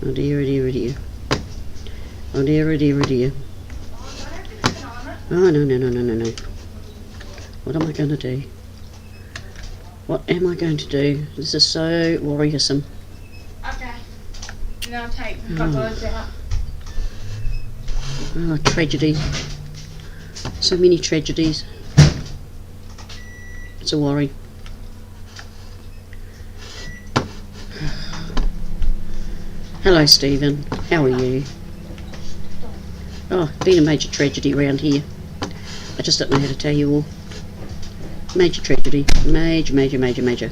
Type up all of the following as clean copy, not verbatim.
Oh dear, oh dear, oh dear. Oh dear, oh dear, oh dear. Oh, no, no, no, no, no, no. What am I going to do? What am I going to do? This is so worrisome. Okay. Now I'll take the cupboards out. Oh, tragedy. So many tragedies. It's a worry. Hello, Stephen. How are you? Oh, been a major tragedy around here. I just don't know how to tell you all. Major tragedy. Major, major, major, major.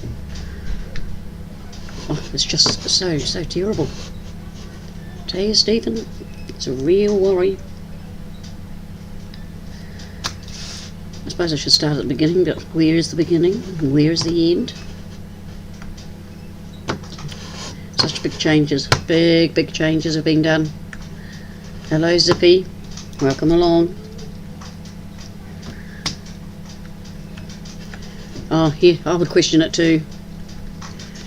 Oh, it's just so terrible. Tell you, Stephen, it's a real worry. I suppose I should start at the beginning, but where is the beginning and where is the end? Such big changes. Big changes have been done. Hello, Zippy. Welcome along. Oh, here, I would question it too.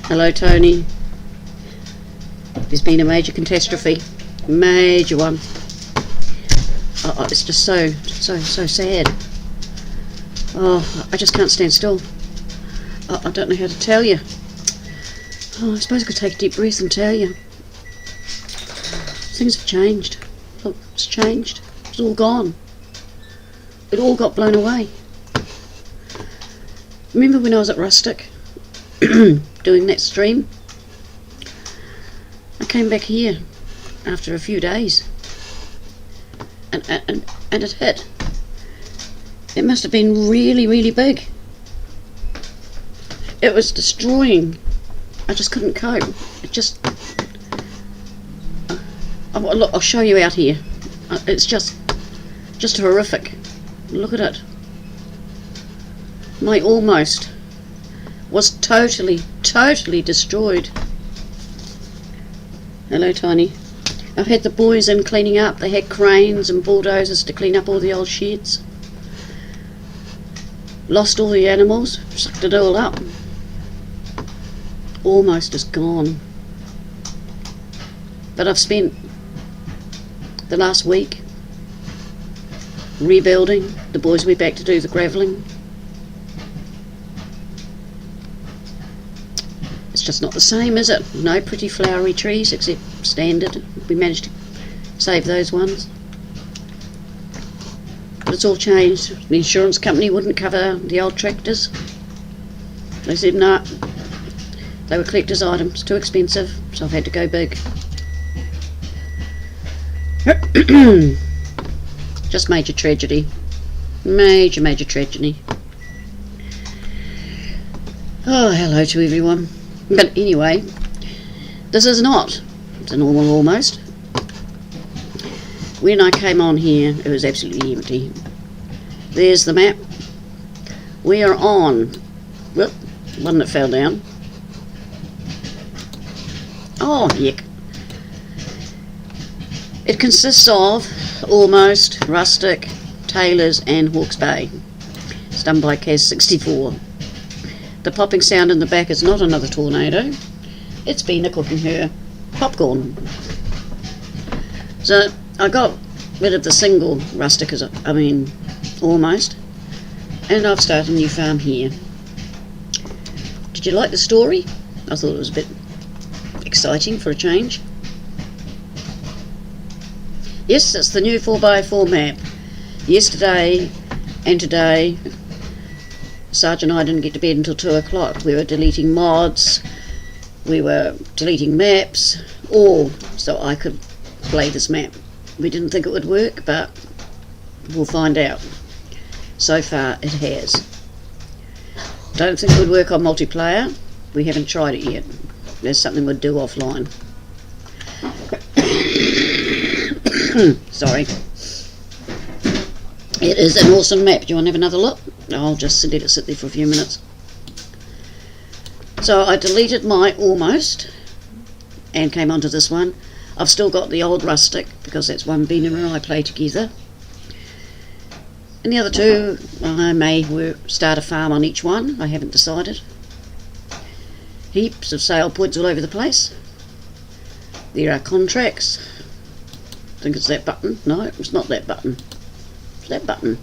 Hello, Tony. There's been a major catastrophe. Major one. Oh, it's just so sad. Oh, I just can't stand still. Oh, I don't know how to tell you. Oh, I suppose I could take a deep breath and tell you. Things have changed. Look, it's changed. It's all gone. It all got blown away. Remember when I was at Rustic doing that stream? I came back here after a few days and it hit. It must have been really big. It was destroying. I just couldn't cope. It just... look, I'll show you out here. It's just horrific. Look at it. My almost was totally destroyed. Hello, Tiny. I've had the boys in cleaning up. They had cranes and bulldozers to clean up all the old sheds. Lost all the animals, sucked it all up. Almost is gone. But I've spent the last week rebuilding. The boys went back to do the gravelling. It's just not the same, is it? No pretty flowery trees except standard. We managed to save those ones. But it's all changed. The insurance company wouldn't cover the old tractors. They said no. They were collector's items, too expensive, so I've had to go big. Just major tragedy. Major tragedy. Oh, hello to everyone. But anyway, this is not the normal almost. When I came on here, it was absolutely empty. There's the map. We are on, whoop, one that fell down. Oh, heck. It consists of Almost, Rustic, Taylors and Hawke's Bay. It's done by Kaz64. The popping sound in the back is not another tornado. It's Bina cooking her popcorn. So I got rid of the single Rustic, Almost, and I've started a new farm here. Did you like the story? I thought it was a bit exciting for a change. Yes, it's the new 4x4 map. Yesterday and today, Sarg and I didn't get to bed until 2 o'clock. We were deleting mods, we were deleting maps, all so I could play this map. We didn't think it would work, but we'll find out. So far it has. Don't think it would work on multiplayer. We haven't tried it yet. There's something we'd do offline. Sorry. It is an awesome map. Do you want to have another look? I'll just let it sit there for a few minutes. So I deleted my Almost and came onto this one. I've still got the old Rustic because that's one Bina and I play together. And the other two, I may start a farm on each one. I haven't decided. Heaps of sale points all over the place. There are contracts. I think it's that button. No, it's not that button. It's that button.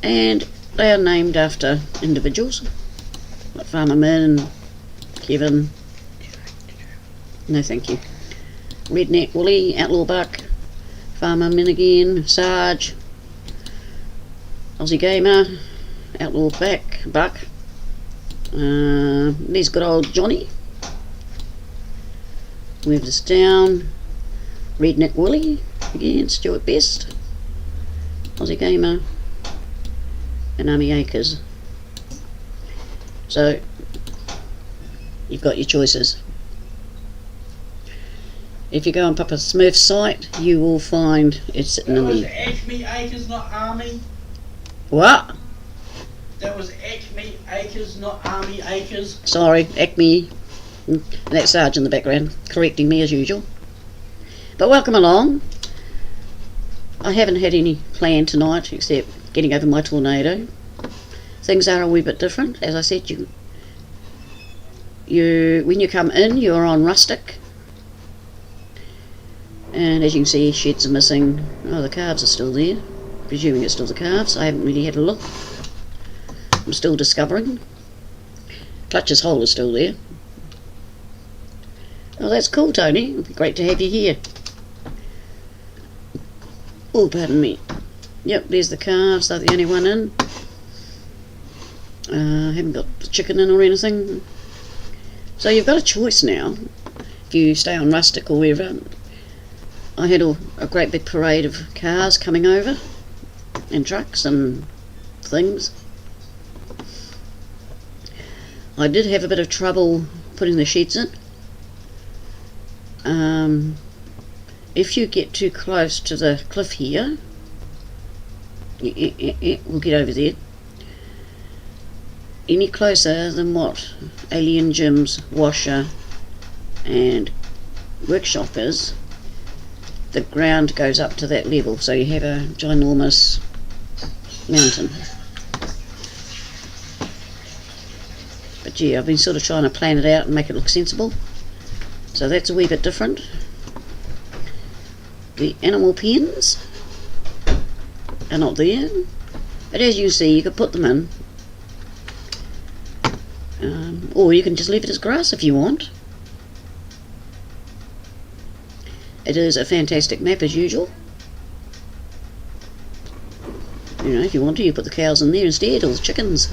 And they are named after individuals, like Farmer Min, Kevin. No, thank you. Redneck Willie, Outlaw Buck, Farmer Min again, Sarg, Aussie Gamer, Outlaw Buck. There's good old Johnny. Move this down. Redneck Willie again, Stuart Best, Aussie Gamer, and Army Acres. So you've got your choices. If you go on Papa Smurf's site, you will find it's sitting in was there. Acme Acres, not Army. What? That was Acme Acres, not Army Acres. Sorry, Acme. That's Sarge in the background, correcting me as usual. But welcome along. I haven't had any plan tonight except getting over my tornado. Things are a wee bit different. As I said, you when you come in, you're on rustic. And as you can see, sheds are missing. Oh, the calves are still there. Presuming it's still the calves. I haven't really had a look. I'm still discovering. Clutch's hole is still there. Oh, that's cool, Tony. It'd be great to have you here. Oh, pardon me. Yep, there's the calves. They're the only one in. Haven't got the chicken in or anything. So you've got a choice now. If you stay on rustic or wherever. I had a great big parade of cars coming over. And trucks and things. I did have a bit of trouble putting the sheds in. If you get too close to the cliff here, we'll get over there. Any closer than what Alien Jim's washer and workshop is, the ground goes up to that level, so you have a ginormous mountain. But yeah, I've been sort of trying to plan it out and make it look sensible. So that's a wee bit different. The animal pens are not there, but as you see, you could put them in, or you can just leave it as grass if you want. It is a fantastic map as usual. You know, if you want to, you put the cows in there instead, or the chickens.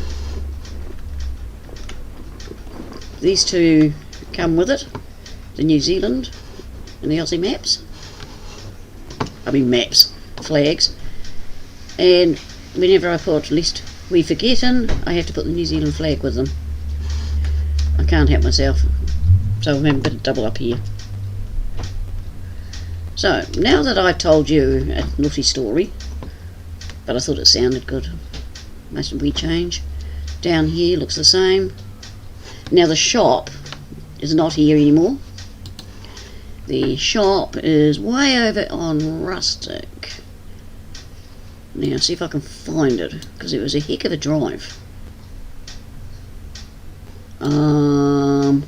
These two come with it, the New Zealand and the Aussie maps. I mean maps, flags. And whenever I put lest we forget in, I have to put the New Zealand flag with them. I can't help myself, so I'm having a bit of double up here. So, now that I've told you a naughty story, but I thought it sounded good, mustn't we change? Down here looks the same. Now the shop is not here anymore. The shop is way over on Rustic. Now see if I can find it, because it was a heck of a drive. Ooh,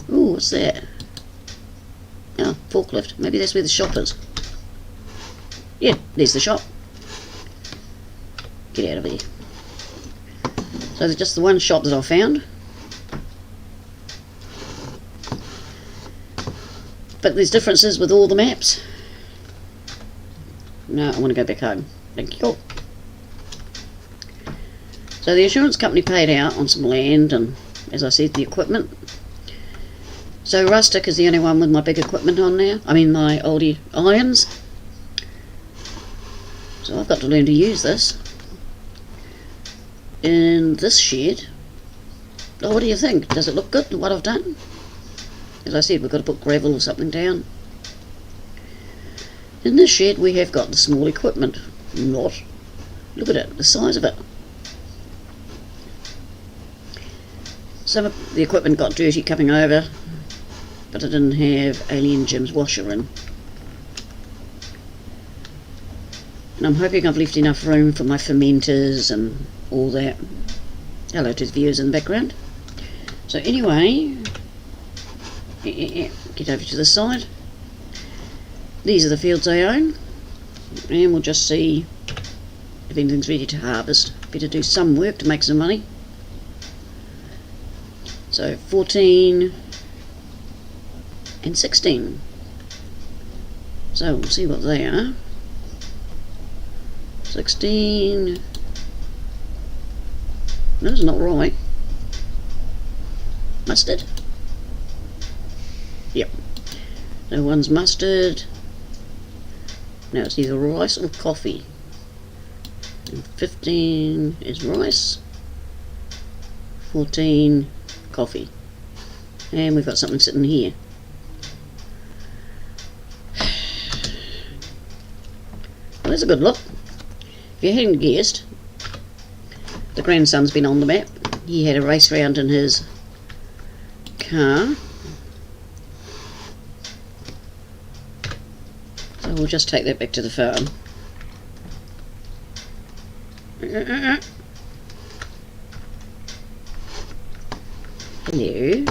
what's that? Oh, forklift. Maybe that's where the shop is. Yeah, there's the shop. Get out of here. So there's just the one shop that I found. But there's differences with all the maps. No, I want to go back home. Thank you. So the insurance company paid out on some land and, as I said, the equipment. So Rustic is the only one with my big equipment on now. I mean my oldie irons. So I've got to learn to use this. In this shed. Oh, what do you think? Does it look good, what I've done? As I said, we've got to put gravel or something down. In this shed we have got the small equipment. Not. Look at it, the size of it. Some of the equipment got dirty coming over, but I didn't have Alien Jim's washer in. And I'm hoping I've left enough room for my fermenters and all that. Hello to the viewers in the background. So anyway, get over to the side. These are the fields I own, and we'll just see if anything's ready to harvest. Better do some work to make some money. So 14 and 16. So we'll see what they are. 16. That's not right. Mustard. Yep. So one's mustard. Now it's either rice or coffee. And 15 is rice. 14 coffee. And we've got something sitting here. Well, that's a good look. If you hadn't guessed, the grandson's been on the map. He had a race round in his car. So we'll just take that back to the farm. Hello.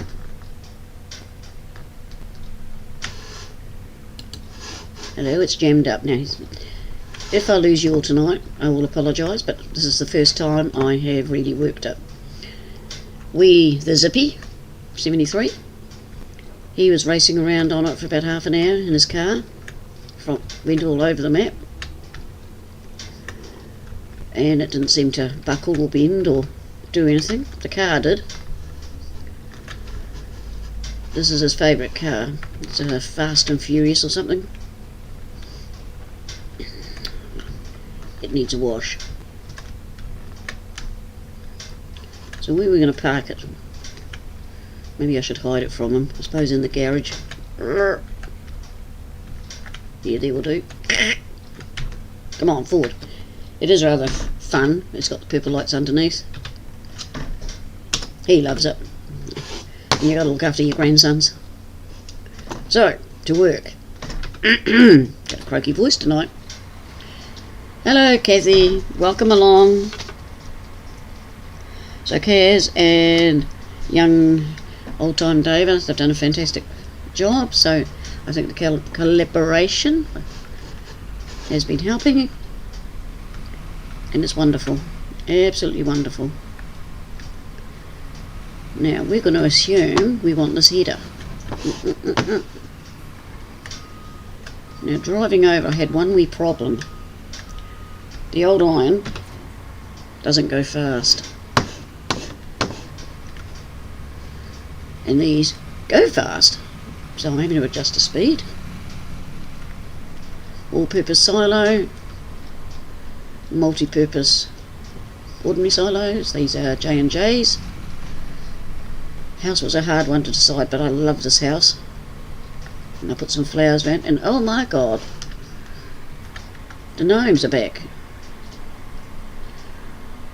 Hello, it's jammed up now. If I lose you all tonight, I will apologise, but this is the first time I have really worked it. The Zippy, 73, he was racing around on it for about half an hour in his car. Went all over the map. And it didn't seem to buckle or bend or do anything. The car did. This is his favourite car. It's a Fast and Furious or something. It needs a wash. So where are we going to park it? Maybe I should hide it from him. I suppose in the garage. Yeah, there will do. Come on, forward. It is rather fun. It's got the purple lights underneath. He loves it. And you got to look after your grandsons. So, to work. Got a croaky voice tonight. Hello, Kathy. Welcome along. So, Kaz and young old-time David, they've done a fantastic job. So, I think the collaboration has been helping. And it's wonderful. Absolutely wonderful. Now, we're going to assume we want this header. Now, driving over, I had one wee problem. The old iron doesn't go fast. And these go fast. So I'm having to adjust the speed. All-purpose silo. Multi-purpose ordinary silos. These are J&J's. House was a hard one to decide, but I love this house. And I put some flowers around, and oh my god, the gnomes are back.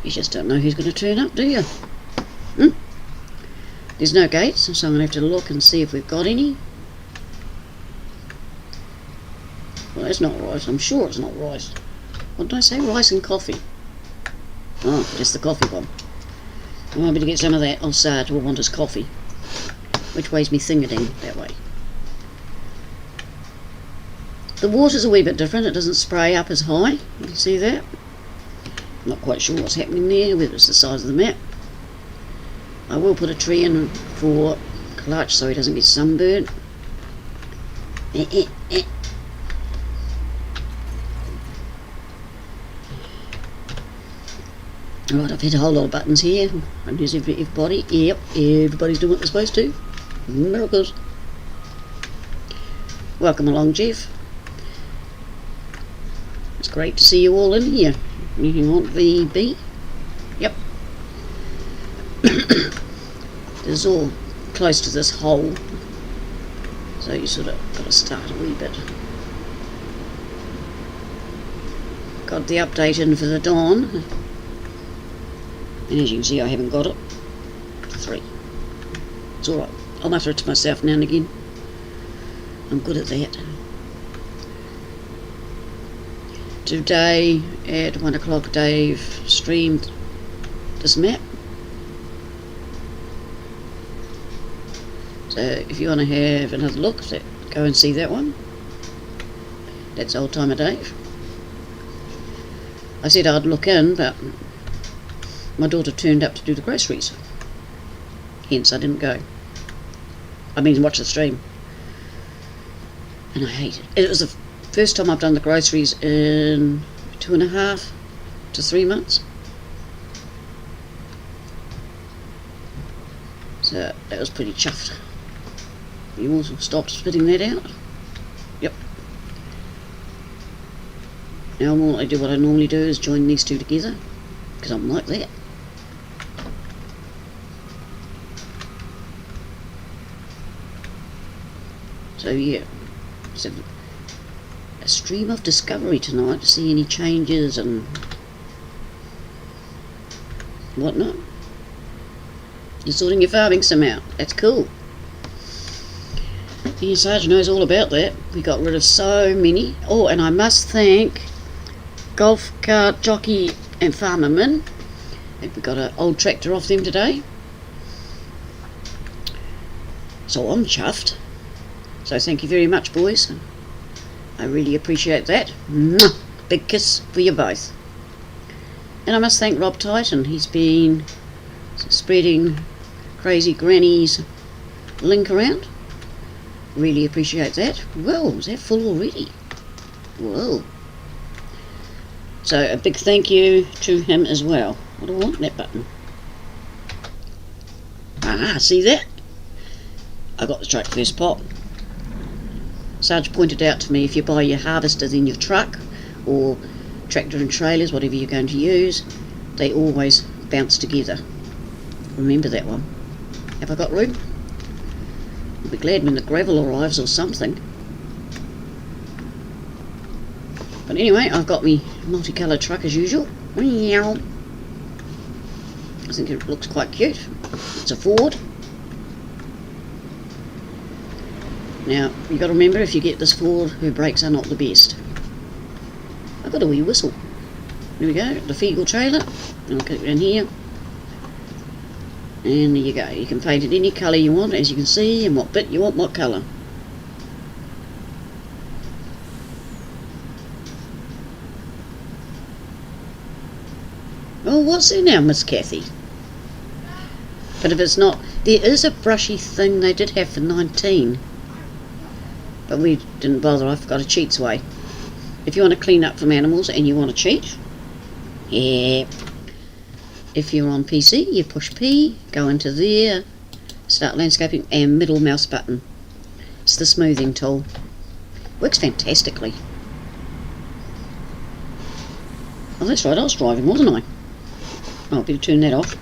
You just don't know who's going to turn up, do you? There's no gates, so I'm going to have to look and see if we've got any. Well, that's not rice. I'm sure it's not rice. What did I say? Rice and coffee. Oh, just the coffee one. I might be to get some of that. Sarg will want his coffee. Which way's me thingating? That way. The water's a wee bit different. It doesn't spray up as high. You can see that. I'm not quite sure what's happening there, whether it's the size of the map. I will put a tree in for Clutch so he doesn't get sunburnt. Right, I've hit a whole lot of buttons here. And here's everybody. Yep, everybody's doing what they're supposed to. Miracles. Welcome along, Jeff. It's great to see you all in here. You want VB? Yep. This is all close to this hole. So you sort of got to start a wee bit. Got the update in for the dawn. And as you can see, I haven't got it. 3. It's alright. I'll mutter it to myself now and again. I'm good at that. Today at 1 o'clock, Dave streamed this map. So if you want to have another look, go and see that one. That's Old Timer Dave. I said I'd look in, but my daughter turned up to do the groceries. Hence I didn't go. I mean, watch the stream. And I hate it. It was the first time I've done the groceries in 2.5 to 3 months. So that was pretty chuffed. You also stopped spitting that out. Yep. Now all I do, what I normally do is join these two together, because I'm like that. So yeah, so a stream of discovery tonight to see any changes and whatnot. You're sorting your farming sim out. That's cool. The Sarg knows all about that. We got rid of so many. Oh, and I must thank Golf Cart Jockey and Farmer Min. We got an old tractor off them today. So I'm chuffed. So thank you very much, boys. I really appreciate that. Mwah! Big kiss for you both. And I must thank Rob Titan. He's been spreading Crazy Granny's link around. Really appreciate that. Well, is that full already? Whoa. So a big thank you to him as well. What do I want? That button. Ah, see that? I got the truck first pop. Sarge pointed out to me, if you buy your harvesters in your truck or tractor and trailers, whatever you're going to use, they always bounce together. Remember that one. Have I got room? I'll be glad when the gravel arrives or something. But anyway, I've got me multicoloured truck as usual. I think it looks quite cute. It's a Ford. Now, you've got to remember, if you get this Ford, her brakes are not the best. I've got a wee whistle. There we go, the Feagle trailer. And I'll put it in here. And there you go. You can paint it any colour you want, as you can see, and what bit you want, what colour. Oh, what's there now, Miss Kathy? But if it's not, there is a brushy thing they did have for 19. But we didn't bother. I've got a cheat's way. If you want to clean up from animals and you want to cheat, yeah. If you're on PC, you push P, go into there, start landscaping, and middle mouse button. It's the smoothing tool. Works fantastically. Oh, that's right, I was driving, wasn't I? Oh, I better turn that off.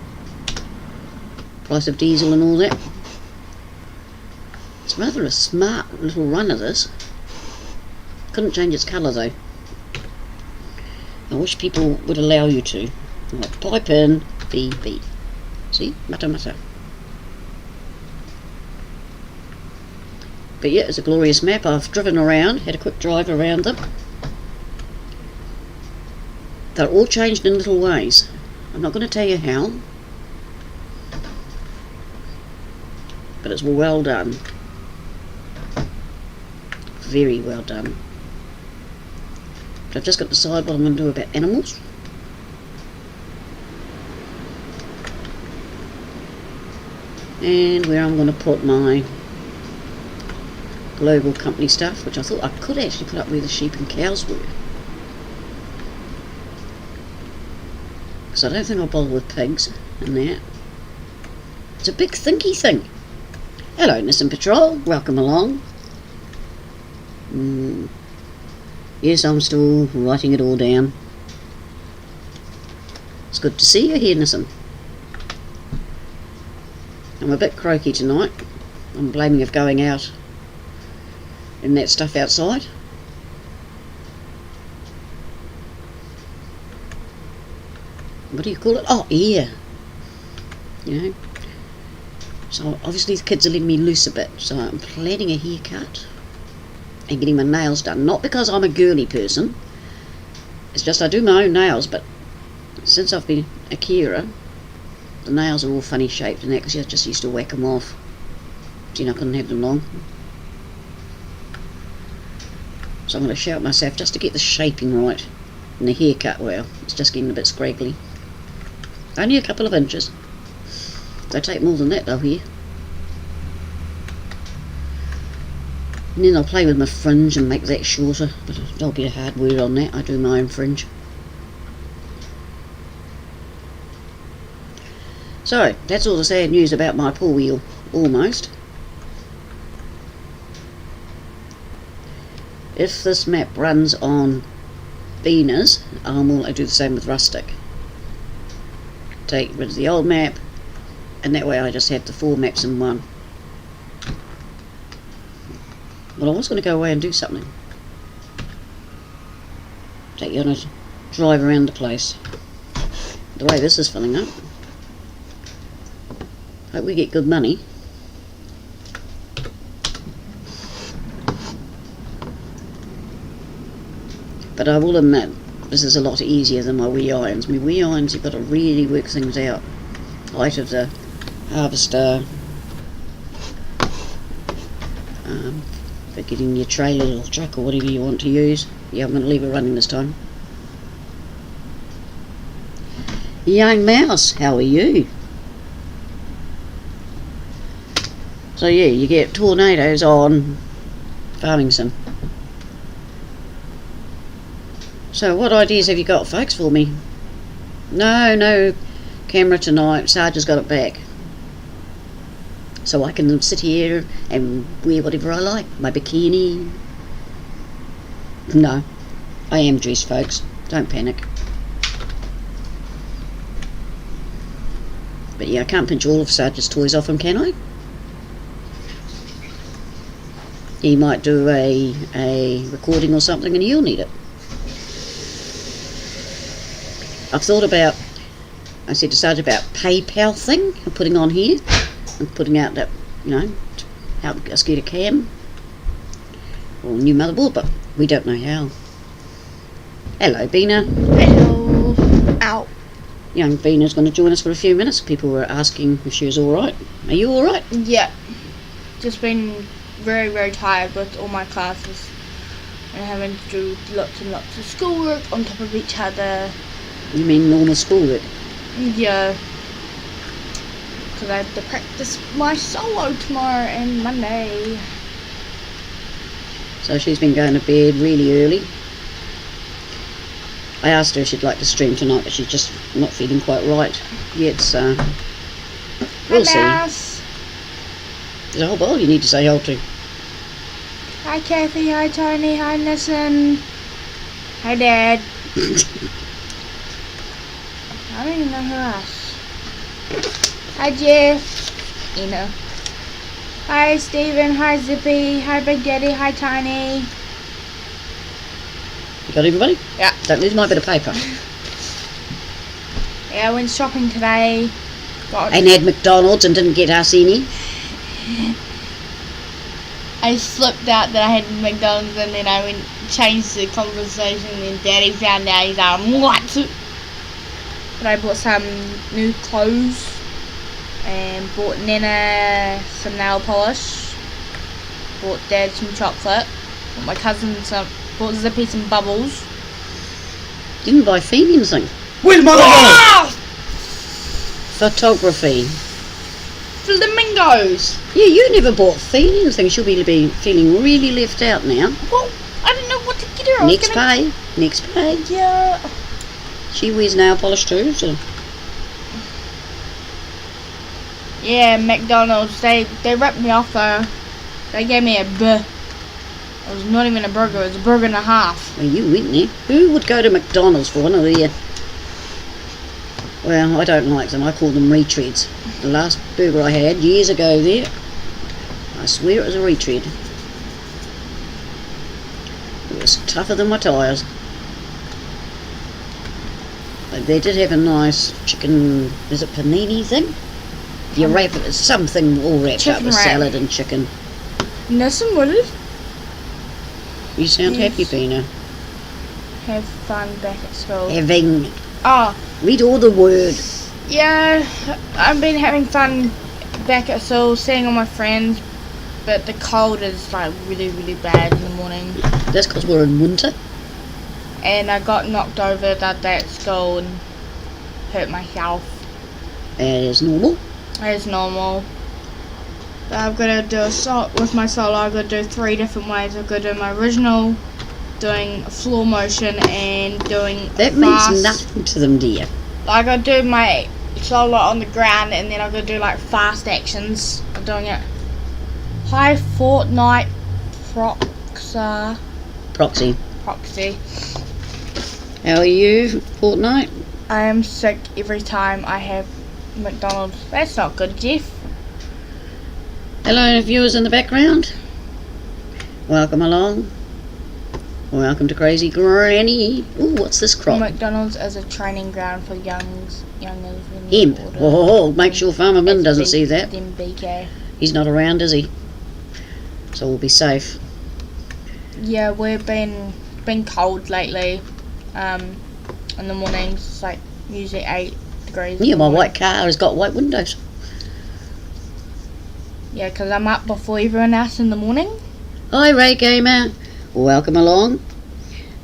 Price of diesel and all that. It's rather a smart little runner, this. Couldn't change its colour though. I wish people would allow you to. Like, pipe in, BB. See? Mutter mutter. But yeah, it's a glorious map. I've driven around, had a quick drive around them. They're all changed in little ways. I'm not going to tell you how. But it's well done. Very well done. But I've just got to decide what I'm going to do about animals. And where I'm going to put my global company stuff, which I thought I could actually put up where the sheep and cows were. Because I don't think I'll bother with pigs and that. It's a big thinky thing. Hello, Nissan Patrol. Welcome along. Yes, I'm still writing it all down. It's good to see you here, Nissan. I'm a bit croaky tonight. I'm blaming of going out in that stuff outside. What do you call it? Oh, air. You know. So obviously the kids are letting me loose a bit. So I'm planning a haircut and getting my nails done. Not because I'm a girly person. It's just I do my own nails, but since I've been a carer, the nails are all funny shaped and that because I just used to whack them off. You know, I couldn't have them long. So I'm going to shout myself just to get the shaping right. And the haircut, well, it's just getting a bit scraggly. Only a couple of inches. They take more than that though here. And then I'll play with my fringe and make that shorter. But there'll be a hard word on that. I do my own fringe. So, that's all the sad news about my poor wheel. Almost. If this map runs on Venus, I'll do the same with Rustic. Take rid of the old map, and that way I just have the 4 maps in one. Well, I was going to go away and do something. Take you on a drive around the place. The way this is filling up. Hope we get good money. But I will admit, this is a lot easier than my wee irons. My wee irons, you've got to really work things out. Height of the harvester, for getting your trailer or truck or whatever you want to use. Yeah, I'm going to leave it running this time. Young mouse, how are you? So yeah, you get tornadoes on farming sim. So what ideas have you got, folks, for me? No camera tonight. Sarg has got it back. So I can sit here and wear whatever I like. My bikini. No. I am dressed, folks. Don't panic. But yeah, I can't pinch all of Sarg's toys off him, can I? He might do a recording or something and he'll need it. I've thought about, I said to Sarg about PayPal thing I'm putting on here and putting out that, you know, help us get a cam or new motherboard, but we don't know how. Hello, Bina. Hello. Ow. Young Bina's going to join us for a few minutes. People were asking if she was alright. Are you alright? Yeah. Just been very, very tired with all my classes and having to do lots and lots of schoolwork on top of each other. You mean normal schoolwork? Yeah. Because I have to practice my solo tomorrow and Monday. So she's been going to bed really early. I asked her if she'd like to stream tonight, but she's just not feeling quite right yet, so we'll see. Mouse. There's a whole bowl you need to say hello to. Hi Kathy, hi Tony, hi Nissan. Hi Dad. I don't even know who else. Hi Jeff. You know. Hi Steven, hi Zippy, hi Big Daddy, hi Tiny. You got everybody? Yeah. Don't lose my bit of paper. Yeah, I went shopping today. And had McDonald's and didn't get us any. I slipped out that I had McDonald's and then I went changed the conversation and Daddy found out. He's like, what? But I bought some new clothes and bought Nana some nail polish. Bought Dad some chocolate. Bought my cousin some. Bought Zippy some bubbles. Didn't buy Phoebe anything. Where's my Ah! Photography. Flamingos! Yeah, you never bought Phoebe anything. She'll be feeling really left out now. Well, I didn't know what to get her. Next pay. Next pay. Yeah. She wears nail polish too, so. Yeah, McDonald's. They ripped me off though. They gave me a B. It was not even a burger. It was a burger and a half. Well, you went there. Who would go to McDonald's for one of their... Well, I don't like them. I call them retreads. The last burger I had years ago there, I swear it was a retread. It was tougher than my tyres. But they did have a nice chicken, is it panini thing? You wrap it, it's something all wrapped up Chicken with wrap. salad and chicken. Nothing would it? You sound Yes. happy, Bina. Have fun back at school. Having. Oh, Read all the word. yeah. I've been having fun back at school, seeing all my friends, but the cold is like really, really bad in the morning. That's because we're in winter. And I got knocked over that day at school and hurt myself. As normal. As normal. But I've got to do with my solo. I've got to do 3 different ways. I've got to do my original, doing floor motion, and doing That fast. means nothing to them, dear. I got to do my solo on the ground, and then I've got to do like fast actions. I'm doing it. Hi, Fortnite Proxy. Proxy. How are you, Fortnite? I am sick every time I have McDonald's. That's not good, Jeff. Hello, viewers in the background. Welcome along. Welcome to Crazy Granny. Ooh, what's this crop? McDonald's is a training ground for youngers. Hemp. Oh, make sure Farmer Min doesn't see that. Then BK. He's not around, is he? So we'll be safe. Yeah, we've been cold lately. In the mornings, it's like usually 8 degrees. Yeah, my white car has got white windows. Yeah, because I'm up before everyone else in the morning. Hi, Ray Gamer. Welcome along.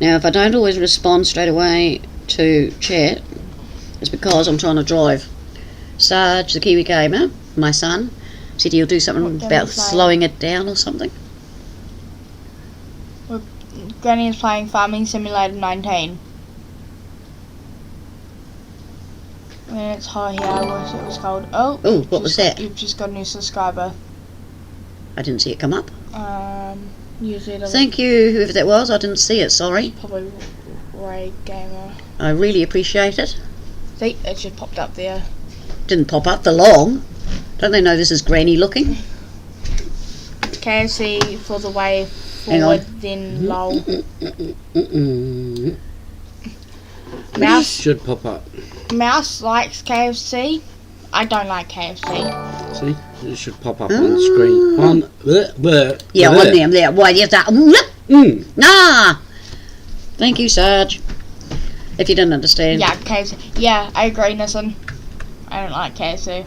Now, if I don't always respond straight away to chat, it's because I'm trying to drive. Sarg, the Kiwi Gamer, my son, said he'll do something about slowing it down or something. Granny is playing Farming Simulator 19. When it's hot here, I wish it was cold. Oh, What was that? You've just got a new subscriber. I didn't see it come up. Usually it'll Thank you, whoever that was. I didn't see it, sorry. probably Ray Gamer. I really appreciate it. See, it just popped up there. Didn't pop up for long. Don't they know this is granny looking? KFC for the way Hang on. forward, then lol. Mm-mm. Mouse Should pop up. Mouse likes KFC. I don't like KFC. See? It should pop up on the screen. Yeah, on them there. Why, you have that? Ah! Thank you, Sarge. If you didn't understand. Yeah, KFC. Yeah, I agree, Nissan. I don't like KFC.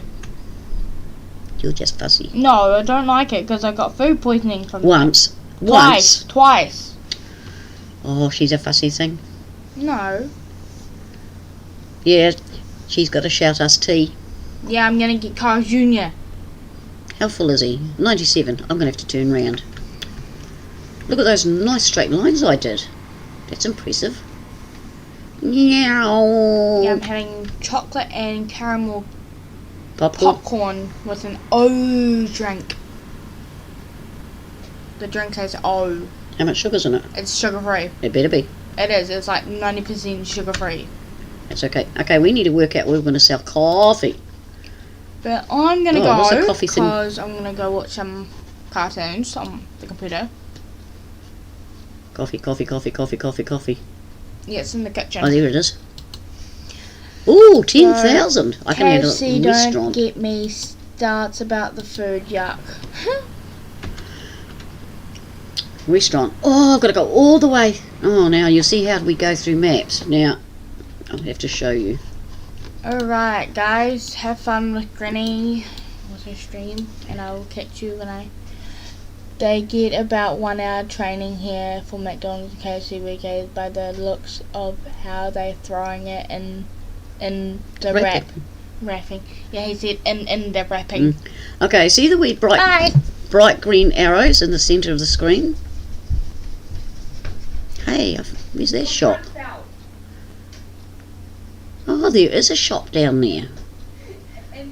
You're just fussy. No, I don't like it because I got food poisoning from Once. Twice. Oh, she's a fussy thing. No. Yeah, she's got to shout us tea. Yeah, I'm gonna get Carl Jr. How full is he? 97. I'm going to have to turn round. Look at those nice straight lines I did. That's impressive. Meow. Yeah, I'm having chocolate and caramel Popcorn. popcorn with an O drink. The drink says O. How much sugar's in it? It's sugar free. It better be. It is. It's like 90% sugar free. That's okay. Okay, we need to work out where we're going to sell coffee. But I'm gonna what's a go coffee thing? because I'm gonna go watch some cartoons on the computer. Coffee. Yeah, it's in the kitchen. Oh, there it is. Ooh, 10,000. I can handle KFC a don't restaurant. get me starts about the food. Yuck. Restaurant. Oh, I've got to go all the way. Oh, now you'll see how we go through maps. Now, I'll have to show you. Alright, guys. Have fun with Granny with her stream. And I will catch you when they get about 1 hour training here for McDonald's and KFC weekends by the looks of how they're throwing it in the wrapping. Yeah, he said in the wrapping. Okay, see the wee bright green arrows in the centre of the screen? Hey, where's that shop? Oh, there is a shop down there.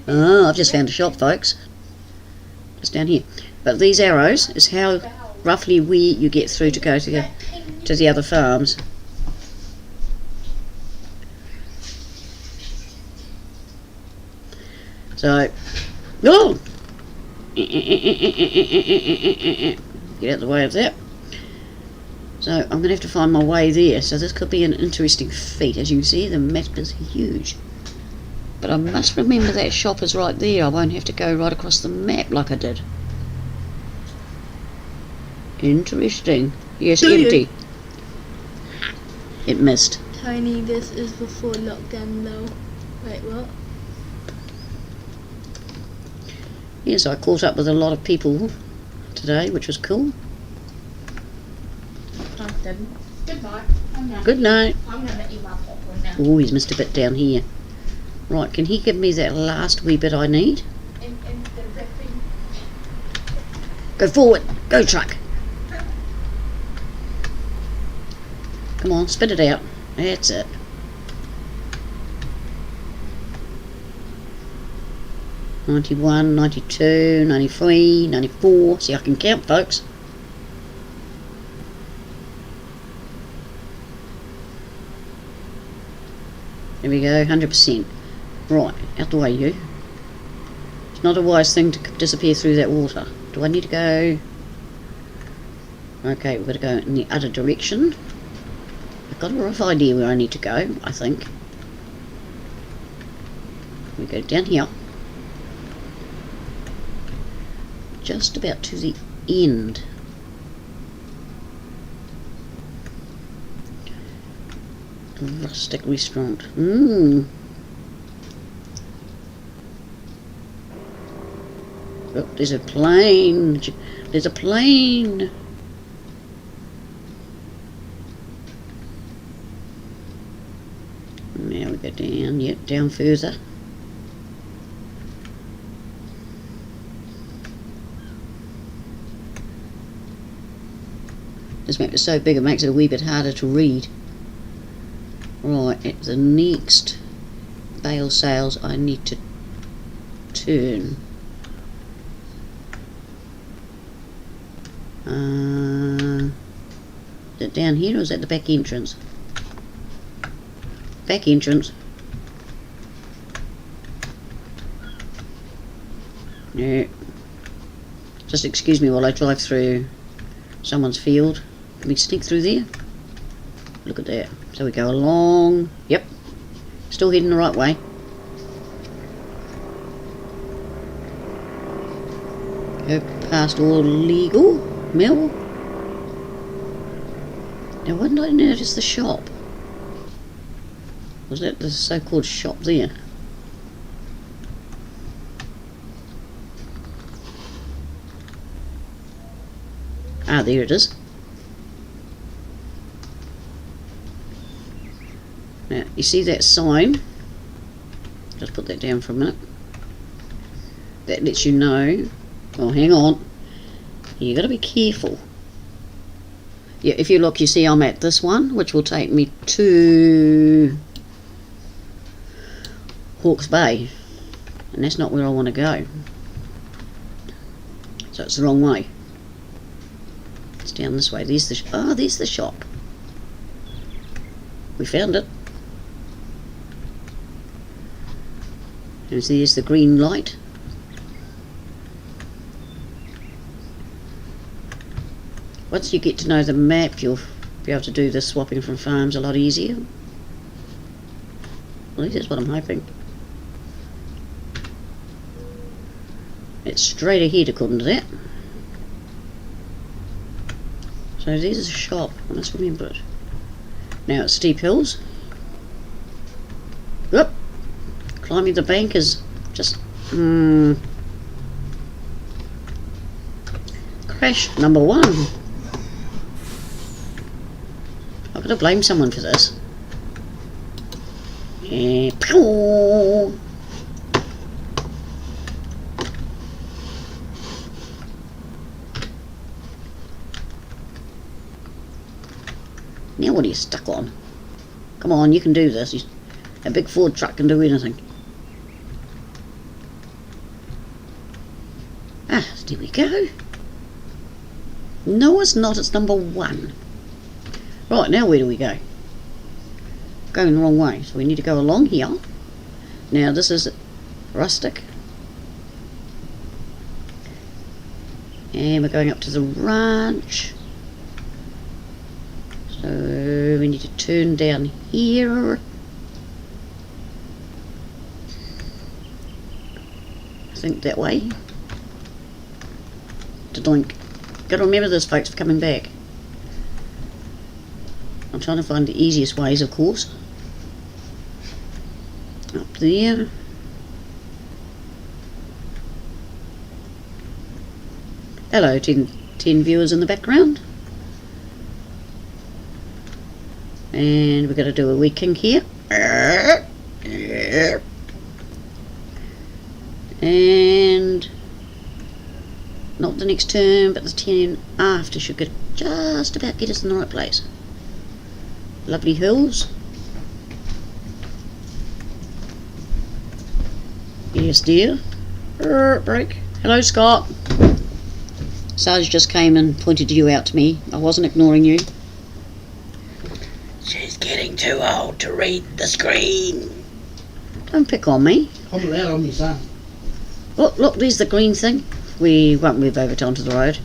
Oh, I've just found a shop, folks. Just down here. But these arrows is how roughly where you get through to go to the other farms. So, oh! Get out of the way of that. So I'm going to have to find my way there. So this could be an interesting feat. As you can see, the map is huge. But I must remember that shop is right there. I won't have to go right across the map like I did. Interesting. Yes, empty. It missed. Tony, this is before lockdown though. Wait, what? Yes, I caught up with a lot of people today, which was cool. I didn't. Good night. Good night. I'm gonna eat my popcorn now. Oh, he's missed a bit down here. Right, can he give me that last wee bit I need? And the ripping. Go forward. Go, truck. Come on, spit it out. That's it. $91, $92, $93, $94. See, I can count, folks. There we go, 100%. Right, out the way, you. It's not a wise thing to disappear through that water. Do I need to go? Okay, we've got to go in the other direction. I've got a rough idea where I need to go, I think. We go down here. Just about to the end. Rustic restaurant. Oh, there's a plane. There's a plane. Now we go down. Yep, down further. This map is so big it makes it a wee bit harder to read. Right, at the next bale sales I need to turn. Is it down here or is that the back entrance? Back entrance. No. Just excuse me while I drive through someone's field. Can we sneak through there? Look at that. So we go along. Yep. Still heading the right way. Go past all legal mill. Now why didn't I notice the shop? Was that the so-called shop there? Ah, there it is. Now, you see that sign? Just put that down for a minute. That lets you know. Oh, hang on. You got to be careful. Yeah, if you look, you see I'm at this one, which will take me to Hawke's Bay, and that's not where I want to go. So it's the wrong way. It's down this way. There's the there's the shop. We found it. And there's the green light. Once you get to know the map, you'll be able to do the swapping from farms a lot easier. At least that's what I'm hoping. It's straight ahead according to that. So there's a shop, I must remember it. Now it's steep hills. Whoop! Climbing the bank is just... Crash number 1. I've got to blame someone for this. Pew! Now what are you stuck on? Come on, you can do this. A big Ford truck can do anything. Ah, there we go. No, it's not. It's number 1. Right, now where do we go? Going the wrong way. So we need to go along here. Now this is rustic. And we're going up to the ranch. So we need to turn down here. I think that way. To doink. Got to remember this, folks, for coming back. I'm trying to find the easiest ways, of course. Up there. Hello, 10 viewers in the background. And we're going to do a wee kink here. And not the next turn, but the 10 after should just about get us in the right place. Lovely hills. Yes, dear. Break. Hello, Scott. Sarge just came and pointed you out to me. I wasn't ignoring you. She's getting too old to read the screen. Don't pick on me. I'm loud on my son. Look, there's the green thing. We won't move over onto the road.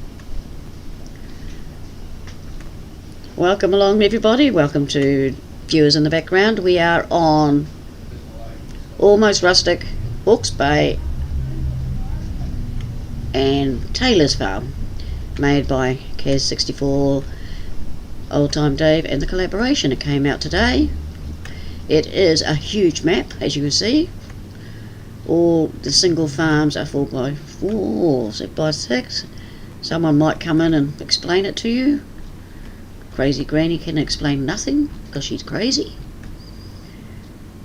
Welcome along, everybody. Welcome to viewers in the background. We are on Almost Rustic, Hawke's Bay and Taylor's Farm, made by Kaz64, Old Time Dave, and the collaboration. It came out today. It is a huge map, as you can see. All the single farms are 4x4, 6x6. Someone might come in and explain it to you. Crazy Granny can explain nothing because she's crazy.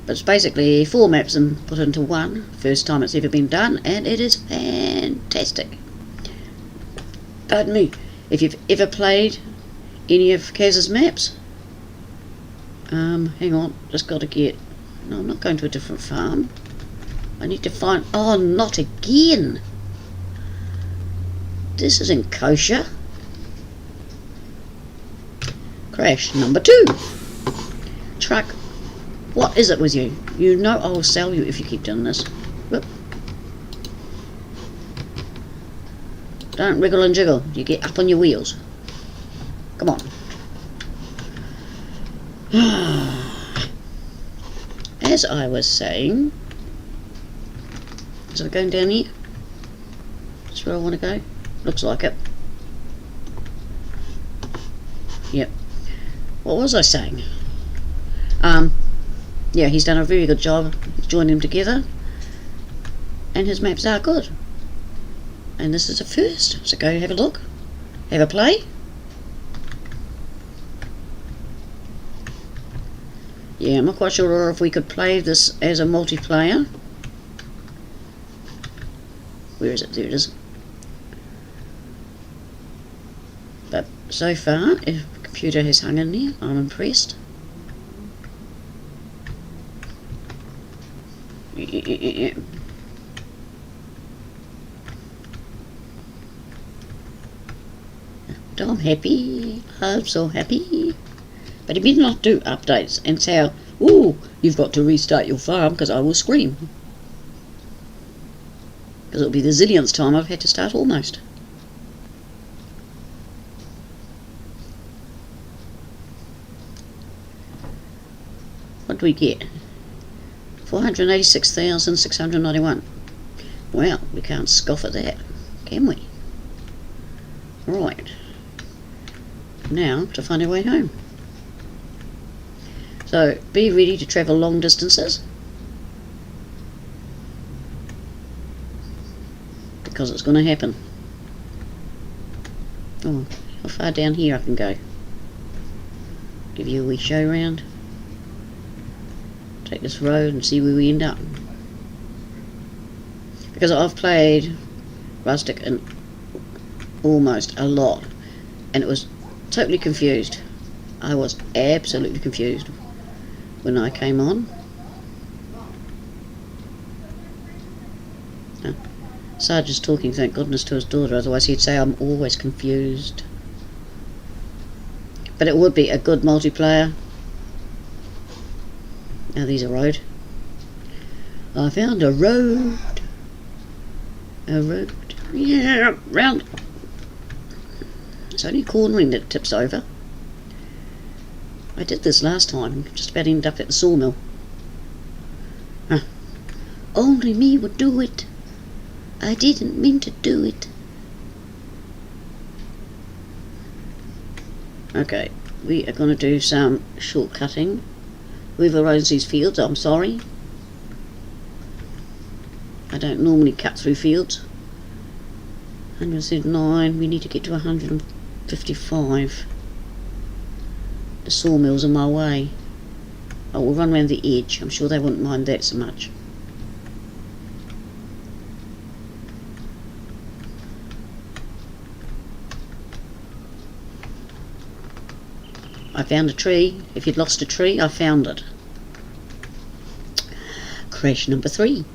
But it's basically 4 maps and put into one. First time it's ever been done, and it is fantastic. Pardon me. If you've ever played any of Kaz's maps, hang on, just got to get. No, I'm not going to a different farm. I need to find. Oh, not again! This isn't kosher. Crash number 2. Truck. What is it with you? You know I will sell you if you keep doing this. Whoop. Don't wriggle and jiggle. You get up on your wheels. Come on. As I was saying, is it going down here? That's where I want to go. Looks like it. Yep. What was I saying? Yeah, he's done a very good job. He's joined them together, and his maps are good. And this is a first. So go have a look, have a play. Yeah, I'm not quite sure if we could play this as a multiplayer. Where is it? There it is. But so far, if the computer has hung in there, I'm impressed. I'm happy. I'm so happy. But he better not do updates and say, "Ooh, you've got to restart your farm," because I will scream. Because it'll be the zillionth time I've had to start almost. What do we get? 486,691. Well, we can't scoff at that, can we? Right. Now to find our way home. So be ready to travel long distances, because it's going to happen. Oh, how far down here I can go? Give you a wee show round. Take this road and see where we end up. Because I've played Rustic and Almost a lot, and it was totally confused. I was absolutely confused when I came on. Sarge is talking, thank goodness, to his daughter, otherwise he'd say I'm always confused. But it would be a good multiplayer. Now there's a road. I found a road. A road. Yeah, round. It's only cornering that it tips over. I did this last time. Just about ended up at the sawmill. Only me would do it. I didn't mean to do it. Okay, we are going to do some shortcutting. Whoever owns these fields, I'm sorry. I don't normally cut through fields. 139, we need to get to 155. The sawmills are my way. Oh, we'll run around the edge. I'm sure they wouldn't mind that so much. I found a tree. If you'd lost a tree, I found it. Crash number 3.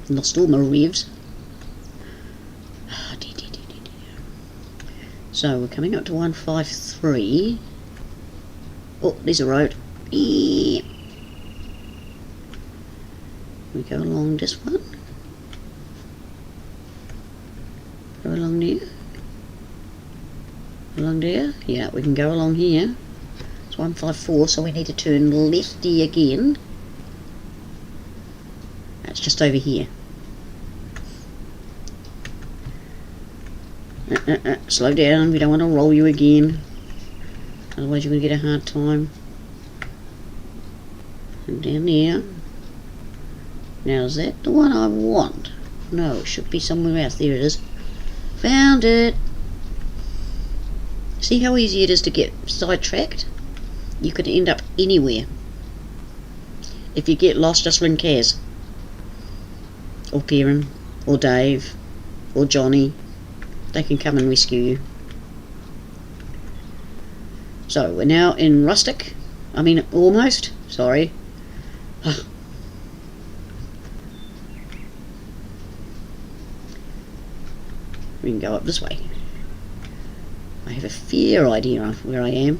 Lost all my revs. So we're coming up to 153. Oh, there's a road. We go along this one. Go along there. Along there. Yeah, we can go along here. It's 154, so we need to turn lefty again. That's just over here. Slow down, we don't want to roll you again. Otherwise you're going to get a hard time. And down there. Now is that the one I want? No, it should be somewhere else. There it is. Found it! See how easy it is to get sidetracked? You could end up anywhere. If you get lost, just ring Kaz. Or Kieran. Or Dave. Or Johnny. They can come and rescue you. So we're now in rustic. I mean almost. Sorry. We can go up this way. I have a fair idea of where I am.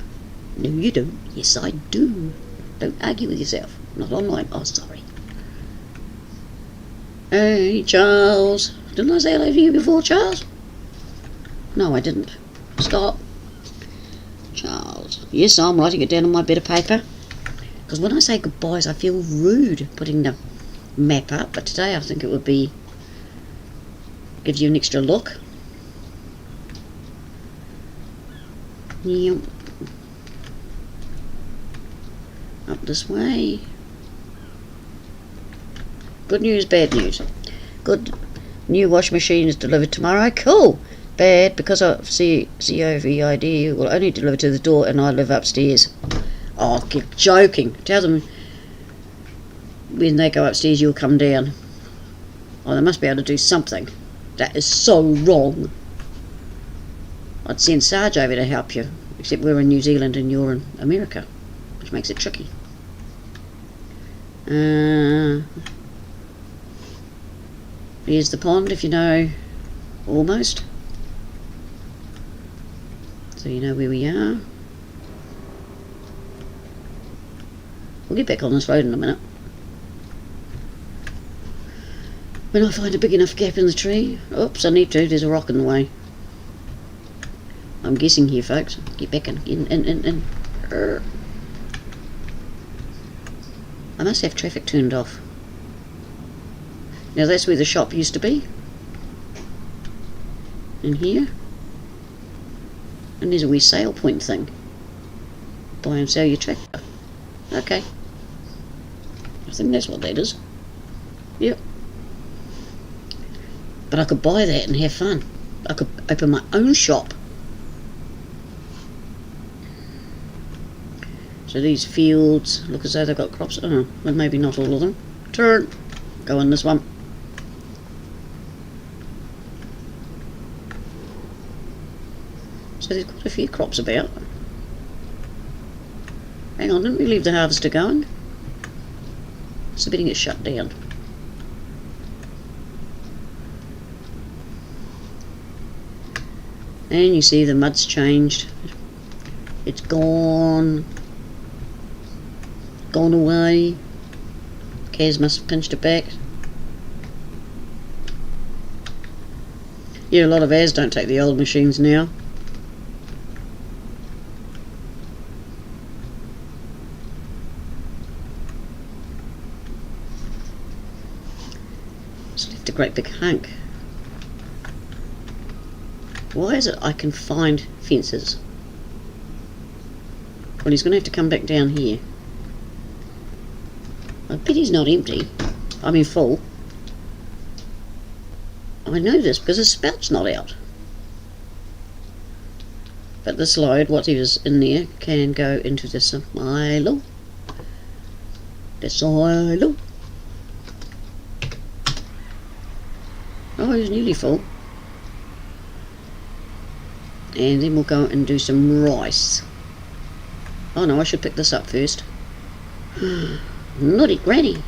No you don't. Yes I do. Don't argue with yourself. Not online. Oh sorry. Hey Charles. Didn't I say hello to you before, Charles? No, I didn't. Stop. Charles. Yes, I'm writing it down on my bit of paper. Because when I say goodbyes, I feel rude putting the map up. But today I think it would be... gives you an extra look. Yep. Up this way. Good news, bad news. Good. New washing machine is delivered tomorrow. Cool. Bad, because of COVID will only deliver to the door and I live upstairs. Oh, keep joking. Tell them when they go upstairs you'll come down. Oh, they must be able to do something. That is so wrong. I'd send Sarg over to help you, except we're in New Zealand and you're in America, which makes it tricky. Here's the pond, if you know, almost. So you know where we are. We'll get back on this road in a minute. When I find a big enough gap in the tree. Oops, I need to. There's a rock in the way. I'm guessing here, folks. Get back in. I must have traffic turned off. Now that's where the shop used to be. In here. And there's a wee sale point thing. Buy and sell your tractor. Okay. I think that's what that is. Yep. But I could buy that and have fun. I could open my own shop. So these fields look as though they've got crops. Oh, well maybe not all of them. Turn. Go in this one. So there's quite a few crops about. Hang on, didn't we leave the harvester going? So betting it's shut down. And you see the mud's changed. It's gone. Gone away. Kaz must have pinched it back. Yeah, a lot of ours don't take the old machines now. It's left a great big hunk. Why is it I can find fences? Well, he's going to have to come back down here. I bet he's not empty. I mean full. I know this because the spout's not out. But this load, whatever's in there, can go into the silo. The silo. Oh, it's nearly full. And then we'll go and do some rice. Oh no, I should pick this up first. Naughty Granny,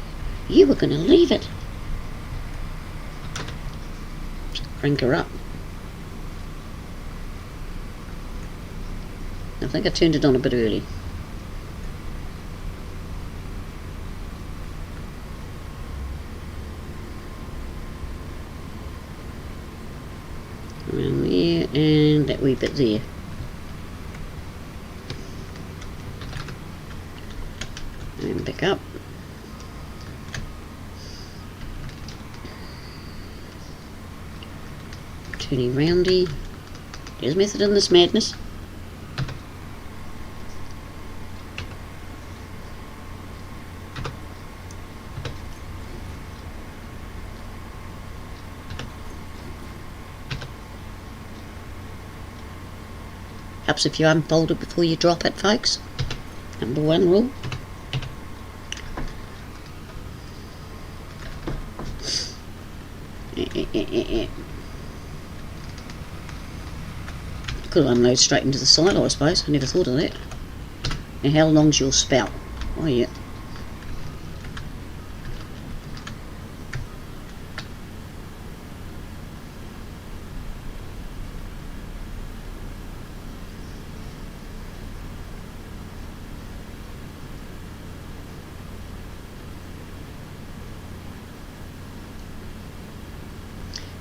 you were going to leave it. Just crank her up. I think I turned it on a bit early. Around there, and that wee bit there. And back up. Turning roundy. There's method in this madness. Helps if you unfold it before you drop it, folks. Number one rule. Could unload straight into the silo, I suppose. I never thought of that. Now, how long's your spout? Oh, yeah.